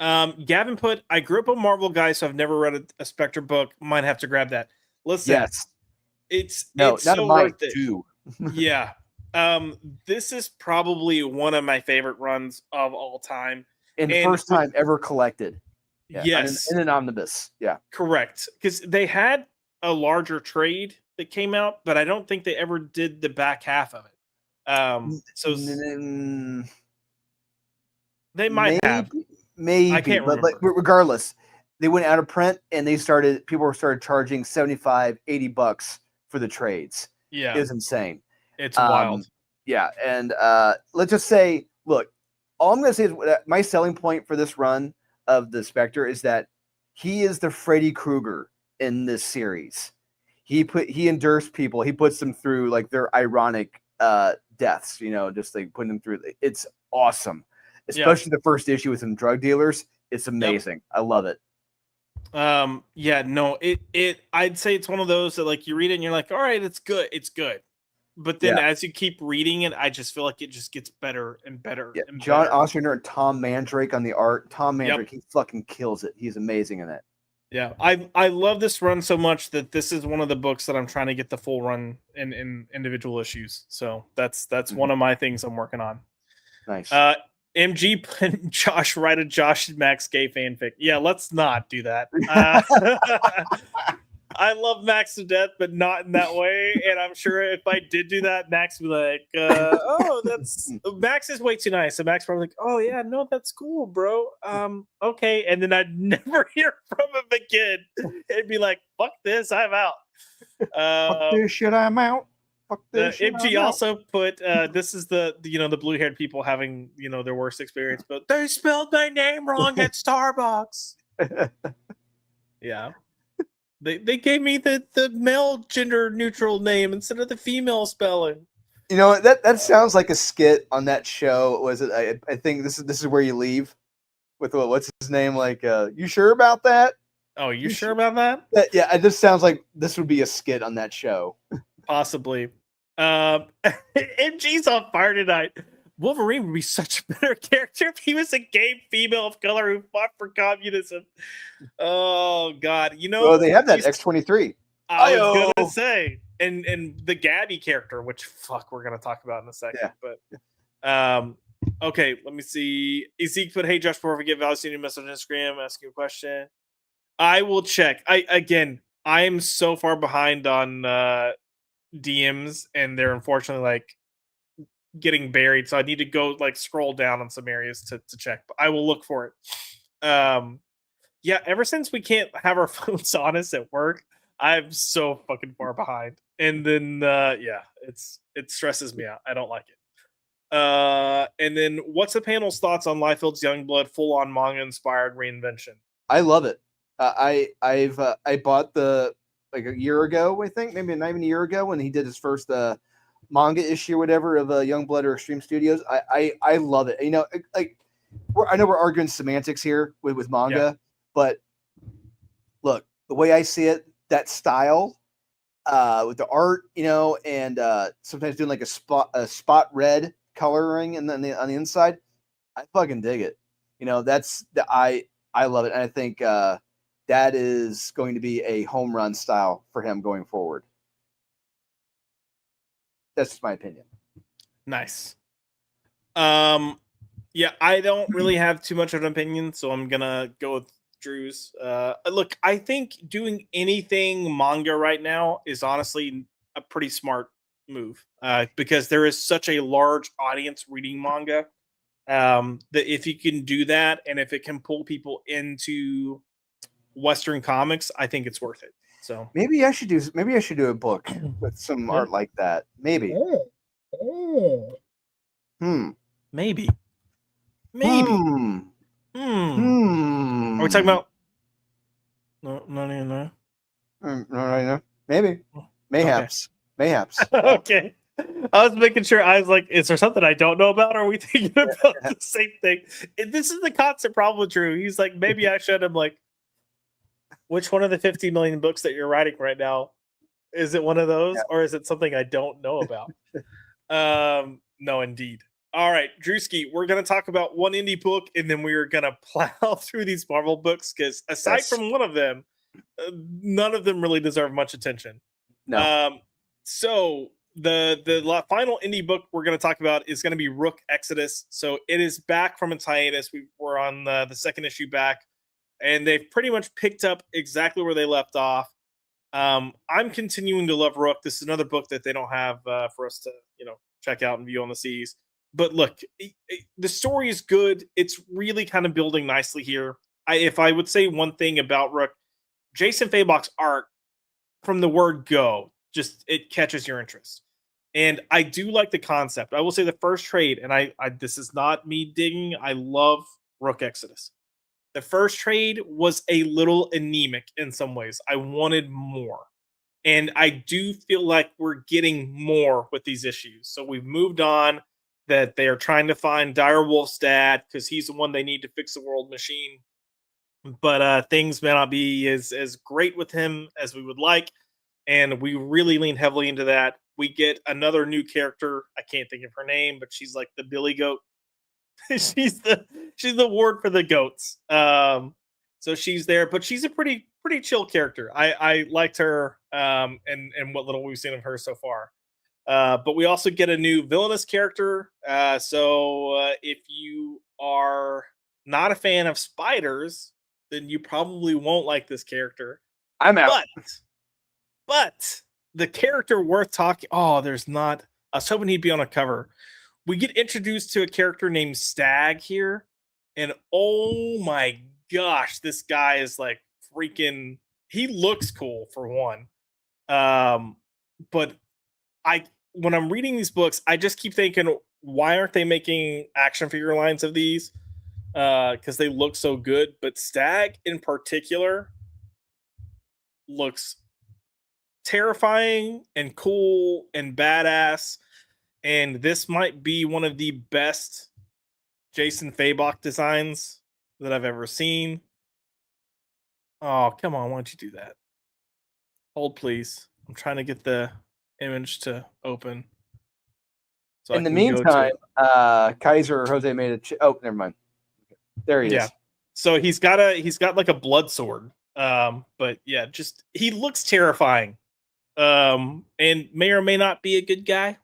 Gavin put, I grew up a Marvel guy, so I've never read a Spectre book. Might have to grab that. Listen, yes. It's not so mine, worth it. too. Yeah. This is probably one of my favorite runs of all time. And first time ever collected. Yeah, yes. In an omnibus. Yeah. Correct. Because they had a larger trade that came out, but I don't think they ever did the back half of it. So they might have. Maybe. I can't remember. But regardless, they went out of print and people started charging $75-$80 for the trades. Yeah. It was insane. It's wild. Yeah. And let's just say, look, all I'm going to say is my selling point for this run of the Spectre is that he is the Freddy Krueger in this series. He endears people. He puts them through like their ironic deaths. Just like putting them through. It's awesome, Yeah. especially the first issue with some drug dealers. It's amazing. I love it. Yeah, no, I'd say it's one of those that like you read it and you're like, all right, it's good. But then as you keep reading it, I just feel like it just gets better and better and John better. Ostrander and Tom Mandrake on the art. Tom Mandrake, he fucking kills it. He's amazing in it. Yeah, I love this run so much that this is one of the books that I'm trying to get the full run in individual issues. So that's one of my things I'm working on. Nice. MG put Josh write a Josh and Max gay fanfic. Yeah, let's not do that. I love Max to death, but not in that way. And I'm sure if I did do that, Max would be like, "Oh, that's Max is way too nice." So Max probably like, "Oh yeah, no, that's cool, bro. Okay." And then I'd never hear from him again. It'd be like, "Fuck this, I'm out." Fuck this shit, I'm out. Fuck this shit, MG I'm also put this is the the blue haired people having their worst experience, but they spelled my name wrong at Starbucks. Yeah. They gave me the male gender neutral name instead of the female spelling. That sounds like a skit on that show. Was it? I think this is where you leave with what's his name? Like, you sure about that? Oh, you sure about that? Yeah, it just sounds like this would be a skit on that show. Possibly. MG's on fire tonight. Wolverine would be such a better character if he was a gay female of color who fought for communism. Oh God, Well, they have that X-23. I was gonna say, and the Gabby character, which we're gonna talk about in a second. Yeah. But okay, let me see. Ezek put, "Hey Josh, before we get Val, send you a message on Instagram, asking a question." I will check. I am so far behind on DMs, and they're unfortunately like getting buried, so I need to go like scroll down on some areas to check, but I will look for it. Yeah, ever since we can't have our phones on us at work, I'm so fucking far behind, and then it stresses me out. I don't like it. And then what's the panel's thoughts on Liefeld's Youngblood full on manga inspired reinvention? I love it. I bought the like a year ago, I think, maybe not even a year ago, when he did his first manga issue or whatever of Youngblood or Extreme Studios. I love it. Like I know we're arguing semantics here with manga, but look, the way I see it, that style with the art, and sometimes doing like a spot red coloring and then on the inside, I fucking dig it. That's I love it, and I think that is going to be a home run style for him going forward. That's just my opinion. Nice. Yeah, I don't really have too much of an opinion, so I'm gonna go with Drew's. Look, I think doing anything manga right now is honestly a pretty smart move, because there is such a large audience reading manga, that if you can do that and if it can pull people into Western comics, I think it's worth it. So maybe I should do a book with some art like that. Maybe. Maybe. Are we talking about? No, not even there. No. Maybe. Mayhaps. Okay. I was making sure. I was like, is there something I don't know about? Or are we thinking about the same thing? And this is the constant problem with Drew. He's like, maybe I should. I'm like, which one of the 50 million books that you're writing right now? Is it one of those, or is it something I don't know about? No, indeed. All right, Drewski, we're going to talk about one indie book, and then we're going to plow through these Marvel books, because aside from one of them, none of them really deserve much attention. No. So the final indie book we're going to talk about is going to be Rook Exodus. So it is back from its hiatus. We were on the second issue back, and they've pretty much picked up exactly where they left off. I'm continuing to love Rook. This is another book that they don't have for us to check out and view on the seas. But look, the story is good. It's really kind of building nicely here. If I would say one thing about Rook, Jason Fabok's art from the word go, just it catches your interest. And I do like the concept. I will say the first trade, and I this is not me digging, I love Rook Exodus. The first trade was a little anemic in some ways. I wanted more. And I do feel like we're getting more with these issues. So we've moved on that they are trying to find Direwolf's dad because he's the one they need to fix the world machine. But things may not be as great with him as we would like. And we really lean heavily into that. We get another new character. I can't think of her name, but she's like the Billy Goat. She's the ward for the goats. So she's there, but she's a pretty chill character. I liked her and what little we've seen of her so far. But we also get a new villainous character. So if you are not a fan of spiders, then you probably won't like this character. I'm out. But the character worth talking. Oh, there's not. I was hoping he'd be on a cover. We get introduced to a character named Stag here, and oh my gosh, this guy is like freaking. He looks cool for one, but when I'm reading these books, I just keep thinking, why aren't they making action figure lines of these? Because they look so good. But Stag in particular looks terrifying and cool and badass. And this might be one of the best Jason Fabok designs that I've ever seen. Oh, come on. Why don't you do that? Hold, please. I'm trying to get the image to open. So in the meantime, Kaiser Jose made a. Oh, never mind. There he is. So he's got like a blood sword. But yeah, just he looks terrifying. And may or may not be a good guy.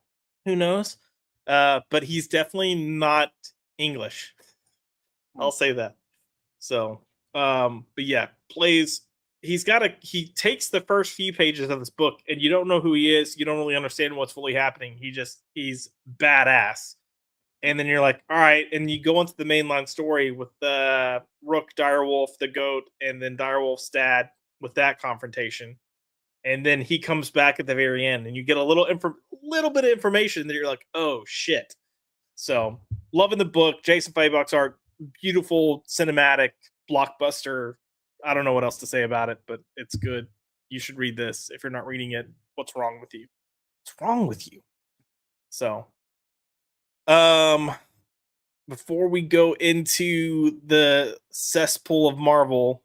Who knows? But he's definitely not English. I'll say that. So, but yeah, he takes the first few pages of this book and you don't know who he is. You don't really understand what's fully happening. He's badass. And then you're like, all right. And you go into the mainline story with the Rook, Direwolf, the goat, and then Direwolf's dad with that confrontation. And then he comes back at the very end and you get a little bit of information that you're like, oh shit. So loving the book. Jason Fabok's art, beautiful cinematic blockbuster. I don't know what else to say about it, but it's good. You should read this. If you're not reading it, what's wrong with you? What's wrong with you? So, before we go into the cesspool of Marvel,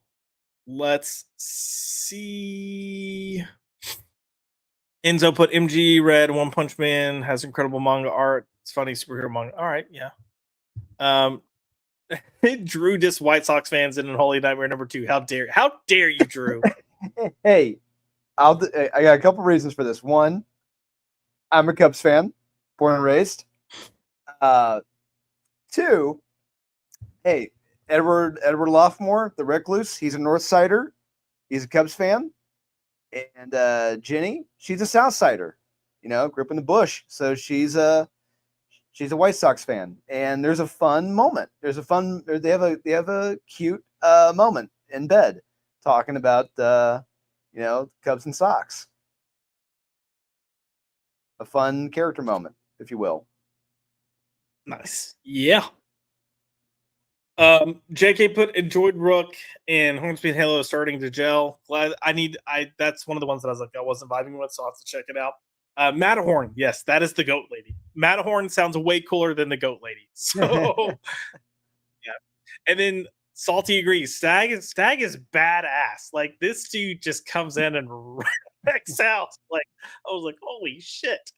let's see. Enzo put MG read One Punch Man, has incredible manga art. It's funny superhero manga. All right, yeah. Drew dissed White Sox fans in Unholy Nightmare #2. How dare you, Drew? Hey, I got a couple reasons for this. One, I'm a Cubs fan, born and raised. Two, hey, Edward Loffmore, the Recluse, he's a North Sider. He's a Cubs fan. And Jenny, she's a South Sider. You know, grew up in the bush. So she's a White Sox fan. And there's a fun moment. They have a cute moment in bed talking about Cubs and Sox. A fun character moment, if you will. Nice. Yeah. JK put enjoyed Rook and Hornsby Halo is starting to gel. Glad that's one of the ones that I was like, I wasn't vibing with, so I'll have to check it out. Matterhorn, yes, that is the goat lady. Matterhorn sounds way cooler than the goat lady. So yeah. And then Salty agrees. Stag is badass. Like this dude just comes in and wrecks out. Like I was like, holy shit.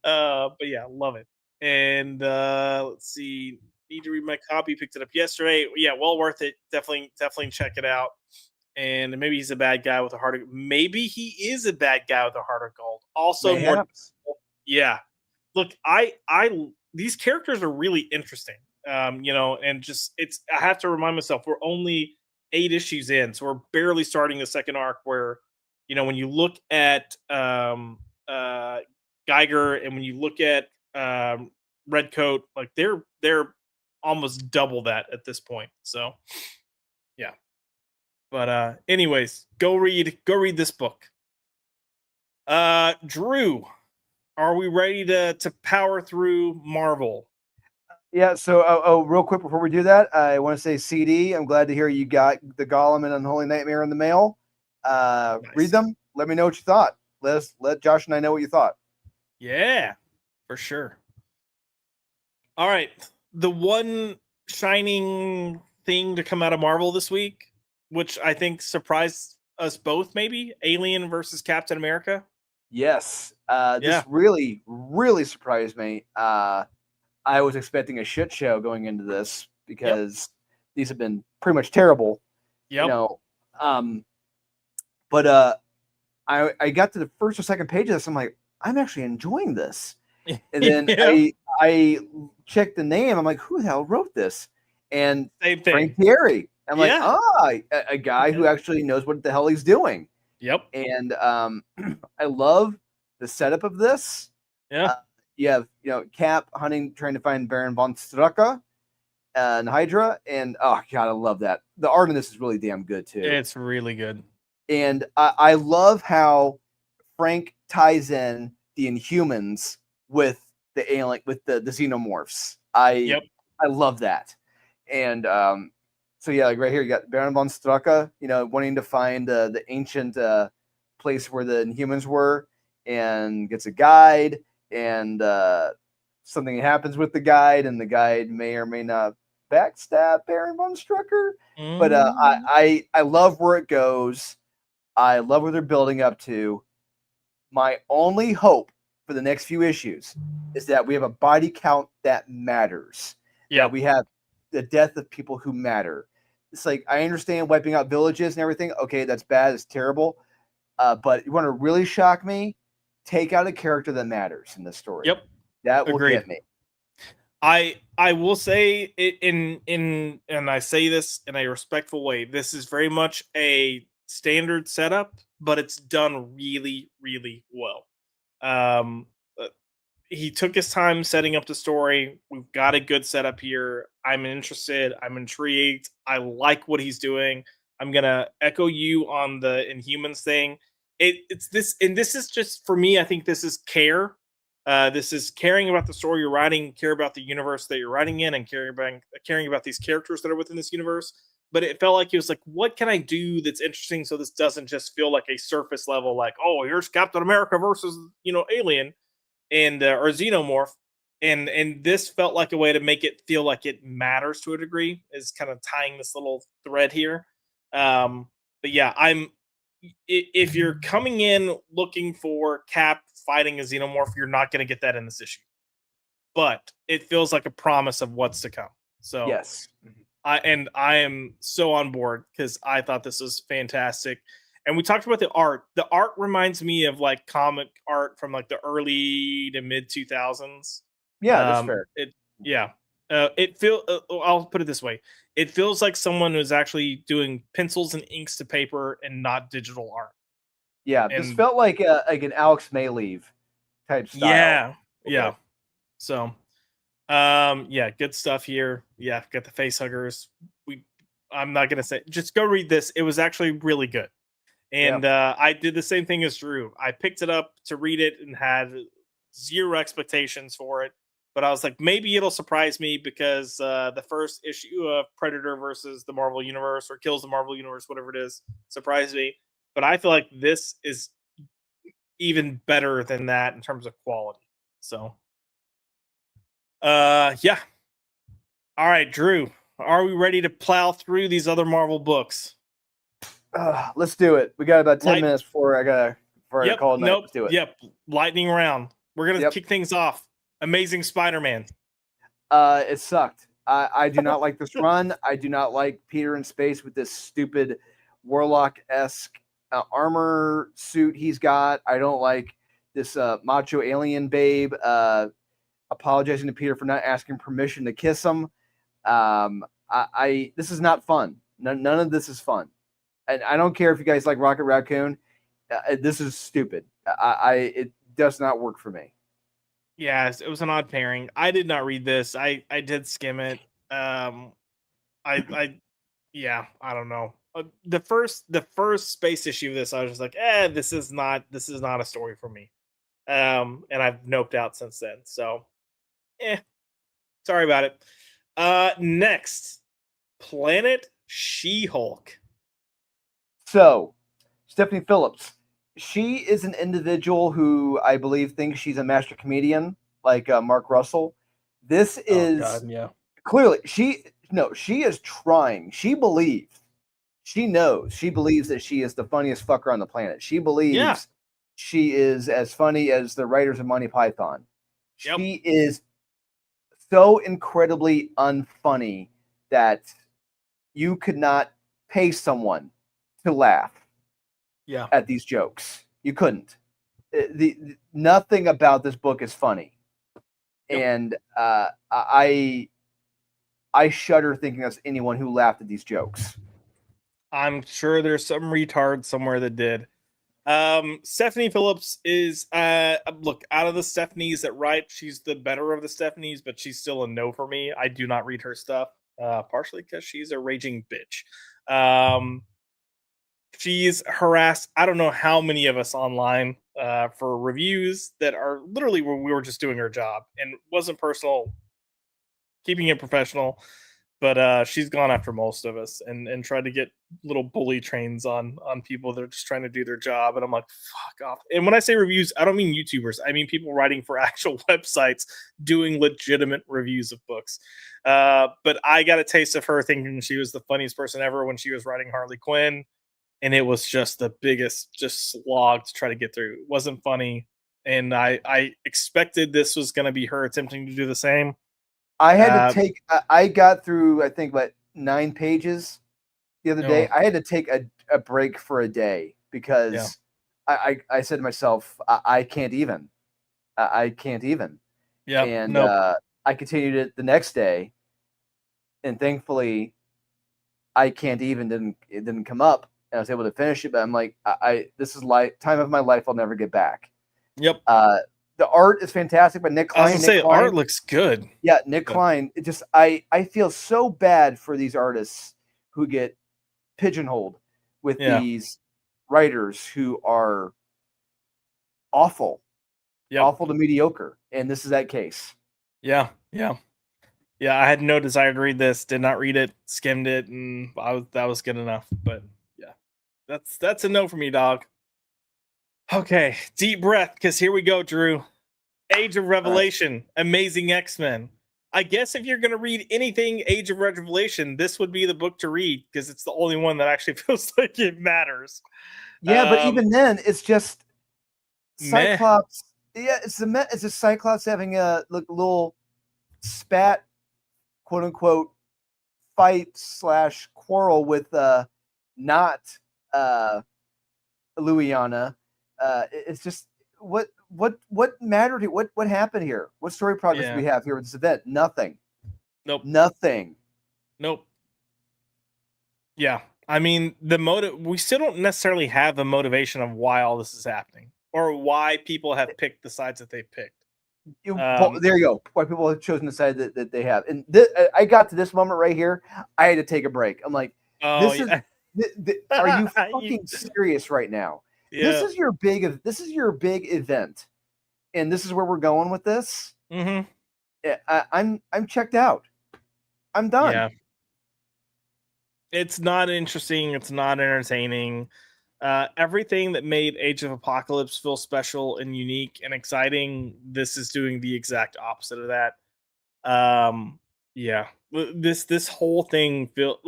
But yeah, love it. And let's see. Need to read my copy. Picked it up yesterday. Yeah, well worth it. Definitely check it out. And maybe he's a bad guy with a heart of. Maybe he is a bad guy with a heart of gold. Also, yeah. Look, I these characters are really interesting. And just I have to remind myself we're only 8 issues in, so we're barely starting the second arc. Where when you look at Geiger and when you look at Redcoat, like they're almost double that at this point. So yeah. But anyways, go read this book. Drew, are we ready to power through Marvel? Yeah, so real quick before we do that, I want to say CD, I'm glad to hear you got the Gollum and Unholy Nightmare in the mail. Nice. Read them. Let me know what you thought. let Josh and I know what you thought. Yeah, for sure. All right. The one shining thing to come out of Marvel this week, which I think surprised us both, maybe Alien versus Captain America. Yes, Yeah. this really, really surprised me. I was expecting a shit show going into this because these have been pretty much terrible. Yep. You know, but I got to the first or second page of this. I'm like, I'm actually enjoying this. And then I checked the name. I'm like, who the hell wrote this? And Same thing. Frank Thierry. I'm like, a guy who actually knows what the hell he's doing. Yep. And I love the setup of this. Yeah. You have, Cap hunting, trying to find Baron von Strucker and Hydra. And oh god, I love that. The art in this is really damn good too. It's really good. And I love how Frank ties in the Inhumans with the alien, with the xenomorphs. I love that. And so yeah, like right here you got Baron von Strucker, wanting to find the ancient place where the Inhumans were, and gets a guide, and something happens with the guide, and the guide may or may not backstab Baron von Strucker. But I love where it goes. I love what they're building up to. My only hope for the next few issues is that we have a body count that matters. Yeah, we have the death of people who matter. It's like, I understand wiping out villages and everything. Okay, that's bad. It's terrible. But you want to really shock me? Take out a character that matters in this story. Yep, that will get me. I will say it and I say this in a respectful way. This is very much a standard setup, but it's done really, really well. He took his time setting up the story. We've got a good setup here. I'm interested. I'm intrigued. I like what he's doing. I'm gonna echo you on the Inhumans thing. It's this, and this is just for me. I think this is care. This is caring about the story you're writing, care about the universe that you're writing in, and caring about these characters that are within this universe. But it felt like he was like, what can I do that's interesting so this doesn't just feel like a surface level, like, oh, here's Captain America versus, Alien and or Xenomorph. And this felt like a way to make it feel like it matters to a degree, is kind of tying this little thread here. But yeah, if you're coming in looking for Cap fighting a Xenomorph, you're not going to get that in this issue. But it feels like a promise of what's to come. So yes. I am so on board because I thought this was fantastic. And we talked about the art. The art reminds me of like comic art from like the early to mid 2000s. Yeah, that's fair. I'll put it this way. It feels like someone who's actually doing pencils and inks to paper and not digital art. Yeah, this felt like an Alex Mayleave type style. Yeah, okay. Yeah. So, good stuff here. Yeah, got the face huggers. I'm not gonna say. Just go read this. It was actually really good. And I did the same thing as Drew. I picked it up to read it and had zero expectations for it. But I was like, maybe it'll surprise me because the first issue of Predator versus the Marvel Universe, or Kills the Marvel Universe, whatever it is, surprised me. But I feel like this is even better than that in terms of quality. So, yeah. All right, Drew, are we ready to plow through these other Marvel books? Let's do it. We got about 10 minutes before I call it night. Nope. Let's do it. Yep. Lightning round. We're gonna kick things off. Amazing Spider-Man. It sucked. I do not like this run. I do not like Peter in space with this stupid Warlock-esque armor suit he's got. I don't like this macho alien babe apologizing to Peter for not asking permission to kiss him. This is not fun. None of this is fun. And I don't care if you guys like Rocket Raccoon. This is stupid. It does not work for me. Yes, it was an odd pairing. I did not read this. I did skim it. I don't know. The first space issue of this, I was just like, this is not a story for me. And I've noped out since then. So, sorry about it. Next, Planet She-Hulk. So, Stephanie Phillips she is an individual who I believe thinks she's a master comedian, like Mark Russell. This Oh is God, yeah. clearly she is trying. She believes. She knows. She believes that she is the funniest fucker on the planet. She Yeah. believes she is as funny as the writers of Monty Python. Yep. She is so incredibly unfunny that you could not pay someone to laugh Yeah. at these jokes. You couldn't. Nothing about this book is funny, Yep. and I shudder thinking of anyone who laughed at these jokes. I'm sure there's some retard somewhere that did. Stephanie Phillips is look, out of the Stephanies that write, she's the better of the Stephanies, but she's still a no for me. I do not read her stuff, partially because she's a raging bitch. She's harassed I don't know how many of us online for reviews that are literally where we were just doing her job and wasn't personal, keeping it professional. But she's gone after most of us and tried to get little bully trains on people that are just trying to do their job. And I'm like, fuck off. And when I say reviews, I don't mean YouTubers. I mean people writing for actual websites doing legitimate reviews of books. But I got a taste of her thinking she was the funniest person ever when she was writing Harley Quinn. And it was just the biggest just slog to try to get through. It wasn't funny. And I expected this was going to be her attempting to do the same. I had to take. I got through. I think what 9 pages the other day. I had to take a break for a day because I said to myself, I can't even. I can't even. Yeah. And nope. I continued it the next day, and thankfully, I can't even didn't come up, and I was able to finish it. But I'm like, this is time of my life I'll never get back. Yep. The art is fantastic, but Nick Klein. I was gonna say art looks good. Yeah, Nick Klein. It just I feel so bad for these artists who get pigeonholed with these writers who are awful, awful to mediocre, and this is that case. Yeah. I had no desire to read this. Did not read it. Skimmed it, and that was good enough. But yeah, that's a no for me, dog. Okay, deep breath, because here we go, Drew. Age of Revelation, Amazing X-Men. I guess if you're going to read anything Age of Revelation, this would be the book to read because it's the only one that actually feels like it matters. Yeah, but even then, it's just Cyclops. Meh. Yeah, it's a Cyclops having a little spat, quote unquote, fight / quarrel with not Louisiana. It's just what mattered here? What happened here? What story progress do we have here with this event? Nothing. Nope. Nothing. Nope. Yeah. I mean, we still don't necessarily have the motivation of why all this is happening or why people have picked the sides that they picked. There you go. Why people have chosen the side that they have. And I got to this moment right here. I had to take a break. I'm like, are you fucking serious right now? Yeah. This is your big event, and this is where we're going with this. Mm-hmm. I'm checked out. I'm done. Yeah. It's not interesting. It's not entertaining. Everything that made Age of Apocalypse feel special and unique and exciting, this is doing the exact opposite of that. Yeah. This whole thing feels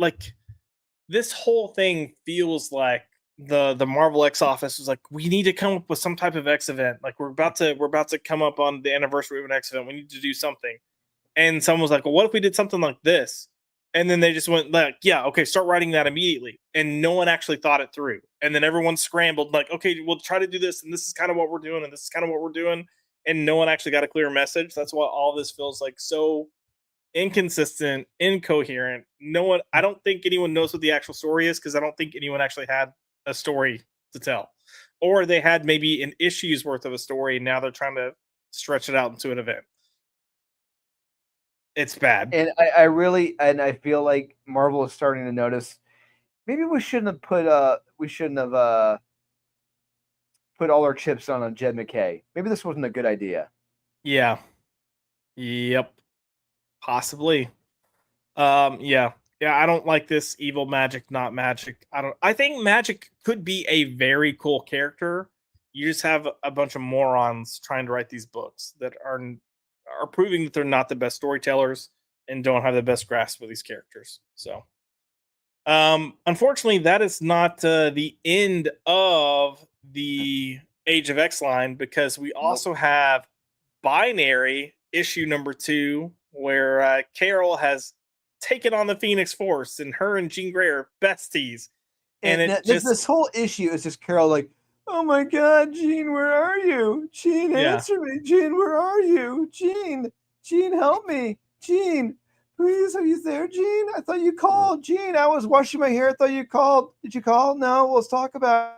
like the Marvel X office was like, we need to come up with some type of X event. Like we're about to come up on the anniversary of an X event. We need to do something. And someone was like, well, what if we did something like this? And then they just went like, yeah, okay, start writing that immediately. And no one actually thought it through. And then everyone scrambled like, okay, we'll try to do this. And this is kind of what we're doing. And this is kind of what we're doing. And no one actually got a clear message. That's why all this feels like so inconsistent, incoherent. I don't think anyone knows what the actual story is because I don't think anyone actually had a story to tell. Or they had maybe an issue's worth of a story. And now they're trying to stretch it out into an event. It's bad. And I feel like Marvel is starting to notice maybe we shouldn't have put all our chips on Jed McKay. Maybe this wasn't a good idea. Yeah. Yep. Possibly. Yeah. I don't like this evil magic, not magic. I think magic could be a very cool character you just have a bunch of morons trying to write these books that are proving that they're not the best storytellers and don't have the best grasp of these characters. So, unfortunately, that is not the end of the Age of X line, because we also have Binary issue number 2, where Carol has taken on the Phoenix Force, and her and Jean Grey are besties. And it just this whole issue is just Carol like, oh my God, Jean, where are you? Jean, answer me. Jean, where are you? Jean, help me. Jean, please, are you there, Jean? I thought you called. Jean, I was washing my hair. I thought you called. Did you call? No, let's talk about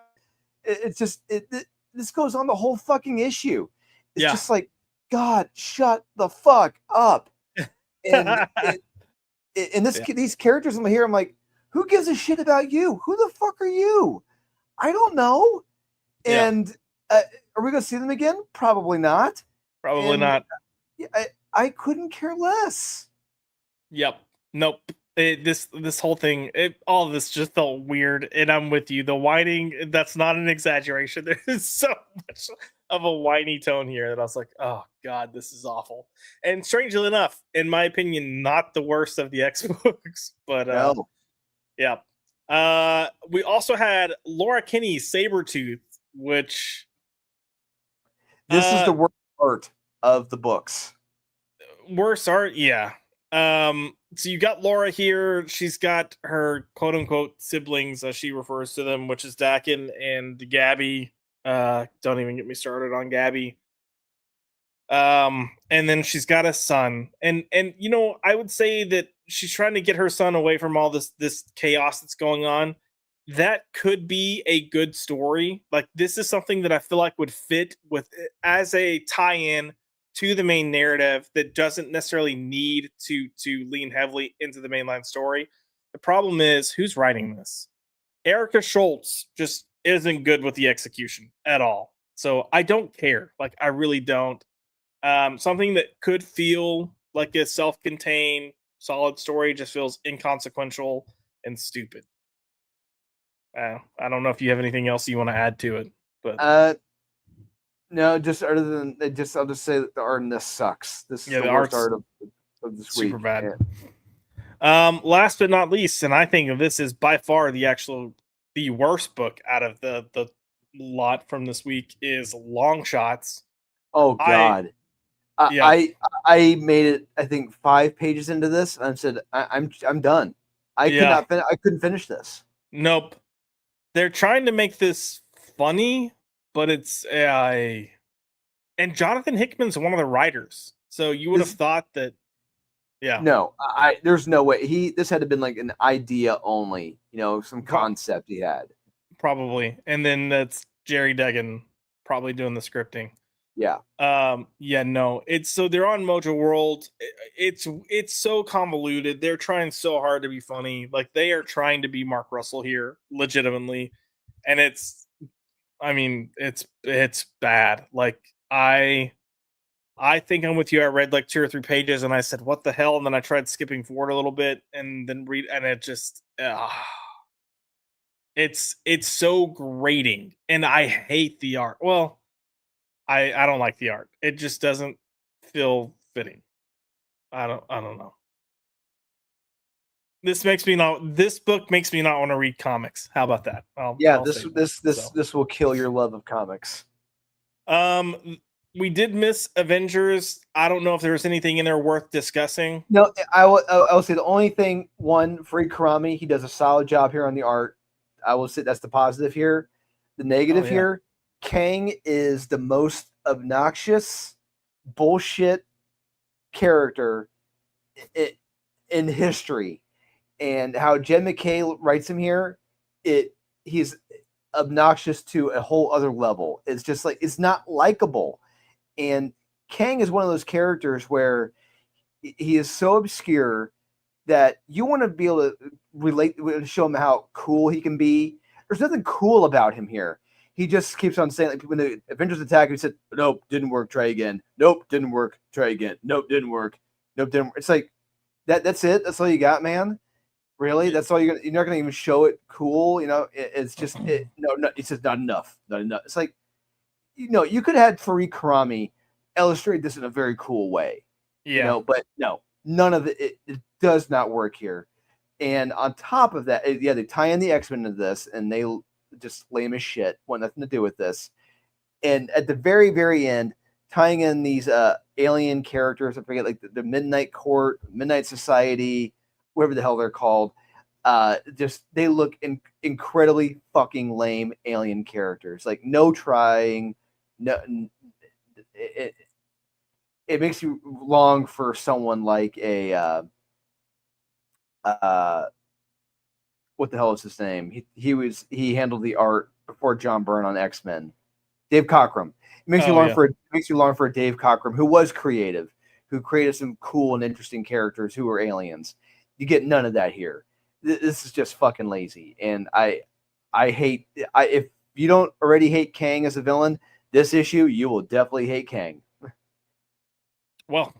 it. It's just, this goes on the whole fucking issue. It's just like, God, shut the fuck up. And these characters I'm here, I'm like, who gives a shit about you? Who the fuck are you? I don't know. And are we going to see them again? Probably not. Probably not. I couldn't care less. Yep. Nope. This whole thing, all of this just felt weird, and I'm with you. The whining, that's not an exaggeration. There is so much of a whiny tone here that I was like, oh God, this is awful. And strangely enough, in my opinion, not the worst of the X books, but no. Yeah. We also had Laura Kinney's Sabretooth, which this is the worst art of the books. Worst art, yeah. So you got Laura here. She's got her quote unquote siblings, as she refers to them, which is Dakin and Gabby. Don't even get me started on Gabby. And then she's got a son, and you know, I would say that she's trying to get her son away from all this chaos that's going on. That could be a good story. Like, this is something that I feel like would fit with as a tie-in to the main narrative that doesn't necessarily need to lean heavily into the mainline story. The problem is, who's writing this? Erica Schultz just isn't good with the execution at all. So I don't care. Like, I really don't. Something that could feel like a self-contained, solid story just feels inconsequential and stupid. I don't know if you have anything else you want to add to it, but no, just other than I'll just say that the art in this sucks. This is the worst art of this super week. Bad. Yeah. Last but not least, and I think this is by far the worst book out of the lot from this week, is Long Shots. Oh God. I made it, I think, 5 pages into this, and I said, I'm done. I couldn't finish this. Nope. They're trying to make this funny, but it's and Jonathan Hickman's one of the writers, so you would have thought that. Yeah. No, there's no way. This had to have been like an idea only, some concept he had. Probably, and then that's Jerry Duggan probably doing the scripting. Yeah. No. It's so they're on Mojo World. It's so convoluted. They're trying so hard to be funny. Like, they are trying to be Mark Russell here, legitimately. And it's bad. Like, I think I'm with you. I read like 2 or 3 pages and I said, what the hell? And then I tried skipping forward a little bit and then read, and it just it's so grating. And I hate the art. Well, I don't like the art. It just doesn't feel fitting. I don't know. This book makes me not want to read comics. How about that? This will kill your love of comics. We did miss Avengers. I don't know if there was anything in there worth discussing. No, I will say the only thing, Fareed Karami, he does a solid job here on the art. I will say that's the positive here. The negative here, Kang is the most obnoxious bullshit character in history, and how Jed MacKay writes him here, he's obnoxious to a whole other level. It's just like, it's not likable. And Kang is one of those characters where he is so obscure that you want to be able to relate, show him how cool he can be. There's nothing cool about him here. He just keeps on saying, like, when the Avengers attack, he said, nope, didn't work, try again. Nope, didn't work, try again. Nope, didn't work. Nope, didn't work. It's like, that's it? That's all you got, man? Really? That's all you're not going to even show it cool? It's just, no, it's just not enough. Not enough. It's like, you could have had Fareed Karami illustrate this in a very cool way. Yeah. But no, none of it does not work here. And on top of that, they tie in the X-Men into this, and they just lame as shit, want nothing to do with this. And at the very, very end, tying in these alien characters, I forget, like the Midnight Court, Midnight Society, whatever the hell they're called. Just they look incredibly fucking lame alien characters. Like no trying, no. It makes you long for someone like a what the hell is his name? He handled the art before John Byrne on X-Men. Dave Cockrum. It makes you long for a Dave Cockrum who was creative, who created some cool and interesting characters who were aliens. You get none of that here. This is just fucking lazy, and I hate. If you don't already hate Kang as a villain, this issue you will definitely hate Kang. Well,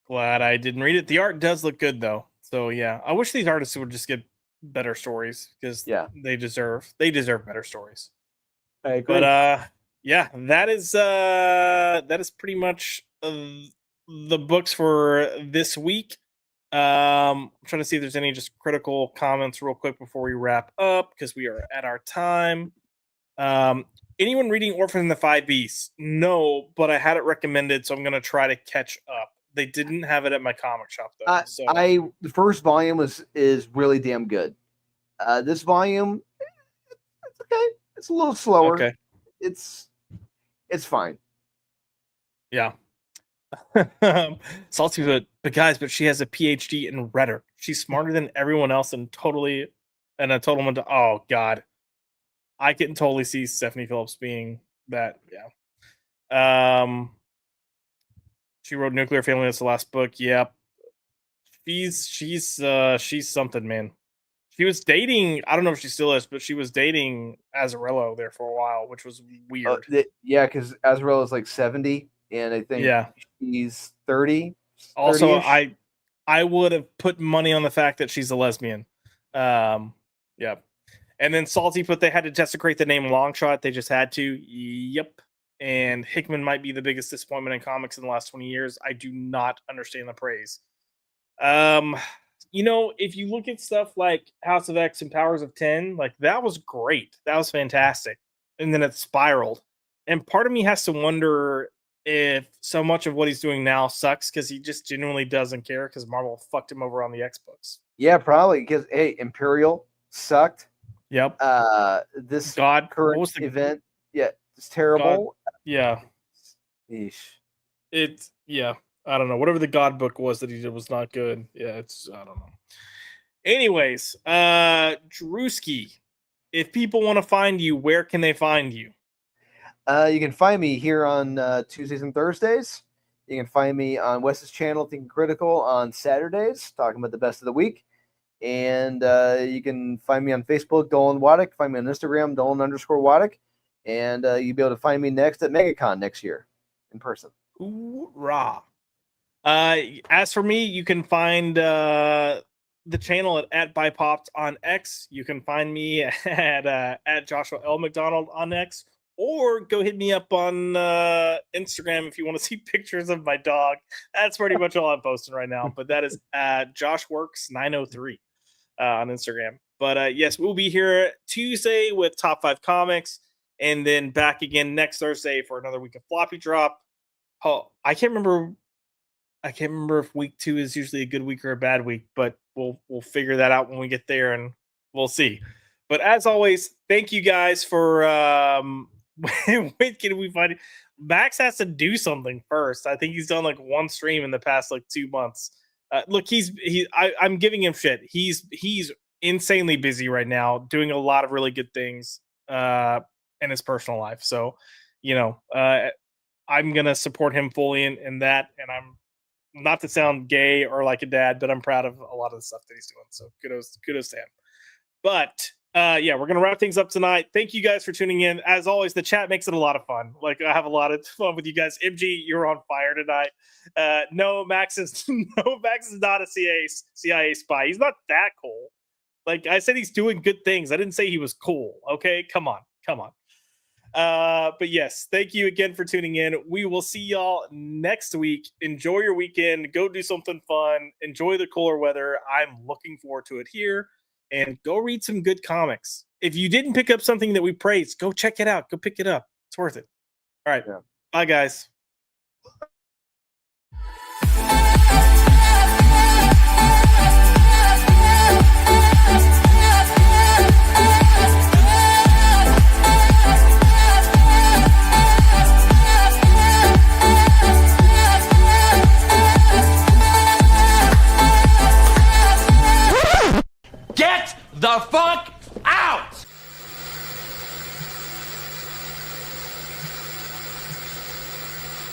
glad I didn't read it. The art does look good though, so yeah. I wish these artists would just get better stories because they deserve better stories. I agree. But yeah, that is pretty much the books for this week. I'm trying to see if there's any just critical comments real quick before we wrap up because we are at our time. Anyone reading Orphan and the Five Beasts? No, but I had it recommended, so I'm gonna try to catch up. They didn't have it at my comic shop though. The first volume is really damn good. This volume, it's okay. It's a little slower. Okay. It's fine. Yeah. Salty, but guys, she has a PhD in rhetoric. She's smarter than everyone else and a total. Oh God, I can totally see Stephanie Phillips being that. Yeah. She wrote Nuclear Family. That's the last book. Yep. She's something, man. She was dating. I don't know if she still is, but she was dating Azzarello there for a while, which was weird. Because Azzarello is like 70, and I think she's 30. Also, I would have put money on the fact that she's a lesbian. Yeah. And then Salty put they had to desecrate the name Longshot. They just had to. Yep. And Hickman might be the biggest disappointment in comics in the last 20 years. I do not understand the praise. If you look at stuff like House of X and Powers of 10, like that was great. That was fantastic. And then it spiraled. And part of me has to wonder if so much of what he's doing now sucks because he just genuinely doesn't care because Marvel fucked him over on the X books. Yeah, probably because Imperial sucked. Yep. This current event, it's terrible. Yeah. Eesh. I don't know. Whatever the God book was that he did was not good. Yeah, I don't know. Anyways, Drewski, if people want to find you, where can they find you? You can find me here on Tuesdays and Thursdays. You can find me on Wes's channel, Thinking Critical, on Saturdays, talking about the best of the week. And you can find me on Facebook, Dolan Waddick. Find me on Instagram, Dolan_Waddick. And you'll be able to find me next at MegaCon next year in person. Hoorah. As for me, you can find the channel at @ByPopped on X. You can find me at Joshua L. McDonald on X, or go hit me up on Instagram if you want to see pictures of my dog. That's pretty much all I'm posting right now. But that is JoshWorks903 on Instagram. But yes, we'll be here Tuesday with Top 5 Comics, and then back again next Thursday for another week of Floppy Drop. Oh, I can't remember if week 2 is usually a good week or a bad week, but we'll figure that out when we get there, and we'll see. But as always, thank you guys for wait, can we find it? Max has to do something first. I think he's done like one stream in the past like 2 months. Look, I'm giving him shit. He's insanely busy right now, doing a lot of really good things in his personal life. So, I'm gonna support him fully in that, and I'm not to sound gay or like a dad, but I'm proud of a lot of the stuff that he's doing. So kudos to him. But we're gonna wrap things up tonight. Thank you guys for tuning in. As always, the chat makes it a lot of fun. Like I have a lot of fun with you guys. MG, you're on fire tonight. No, Max is not a CIA spy. He's not that cool. Like I said, he's doing good things. I didn't say he was cool. Okay, come on. But yes, thank you again for tuning in. We will see y'all next week. Enjoy your weekend. Go do something fun. Enjoy the cooler weather. I'm looking forward to it here. And go read some good comics. If you didn't pick up something that we praised, go check it out. Go pick it up. It's worth it. All right. Yeah. Bye, guys. Get the fuck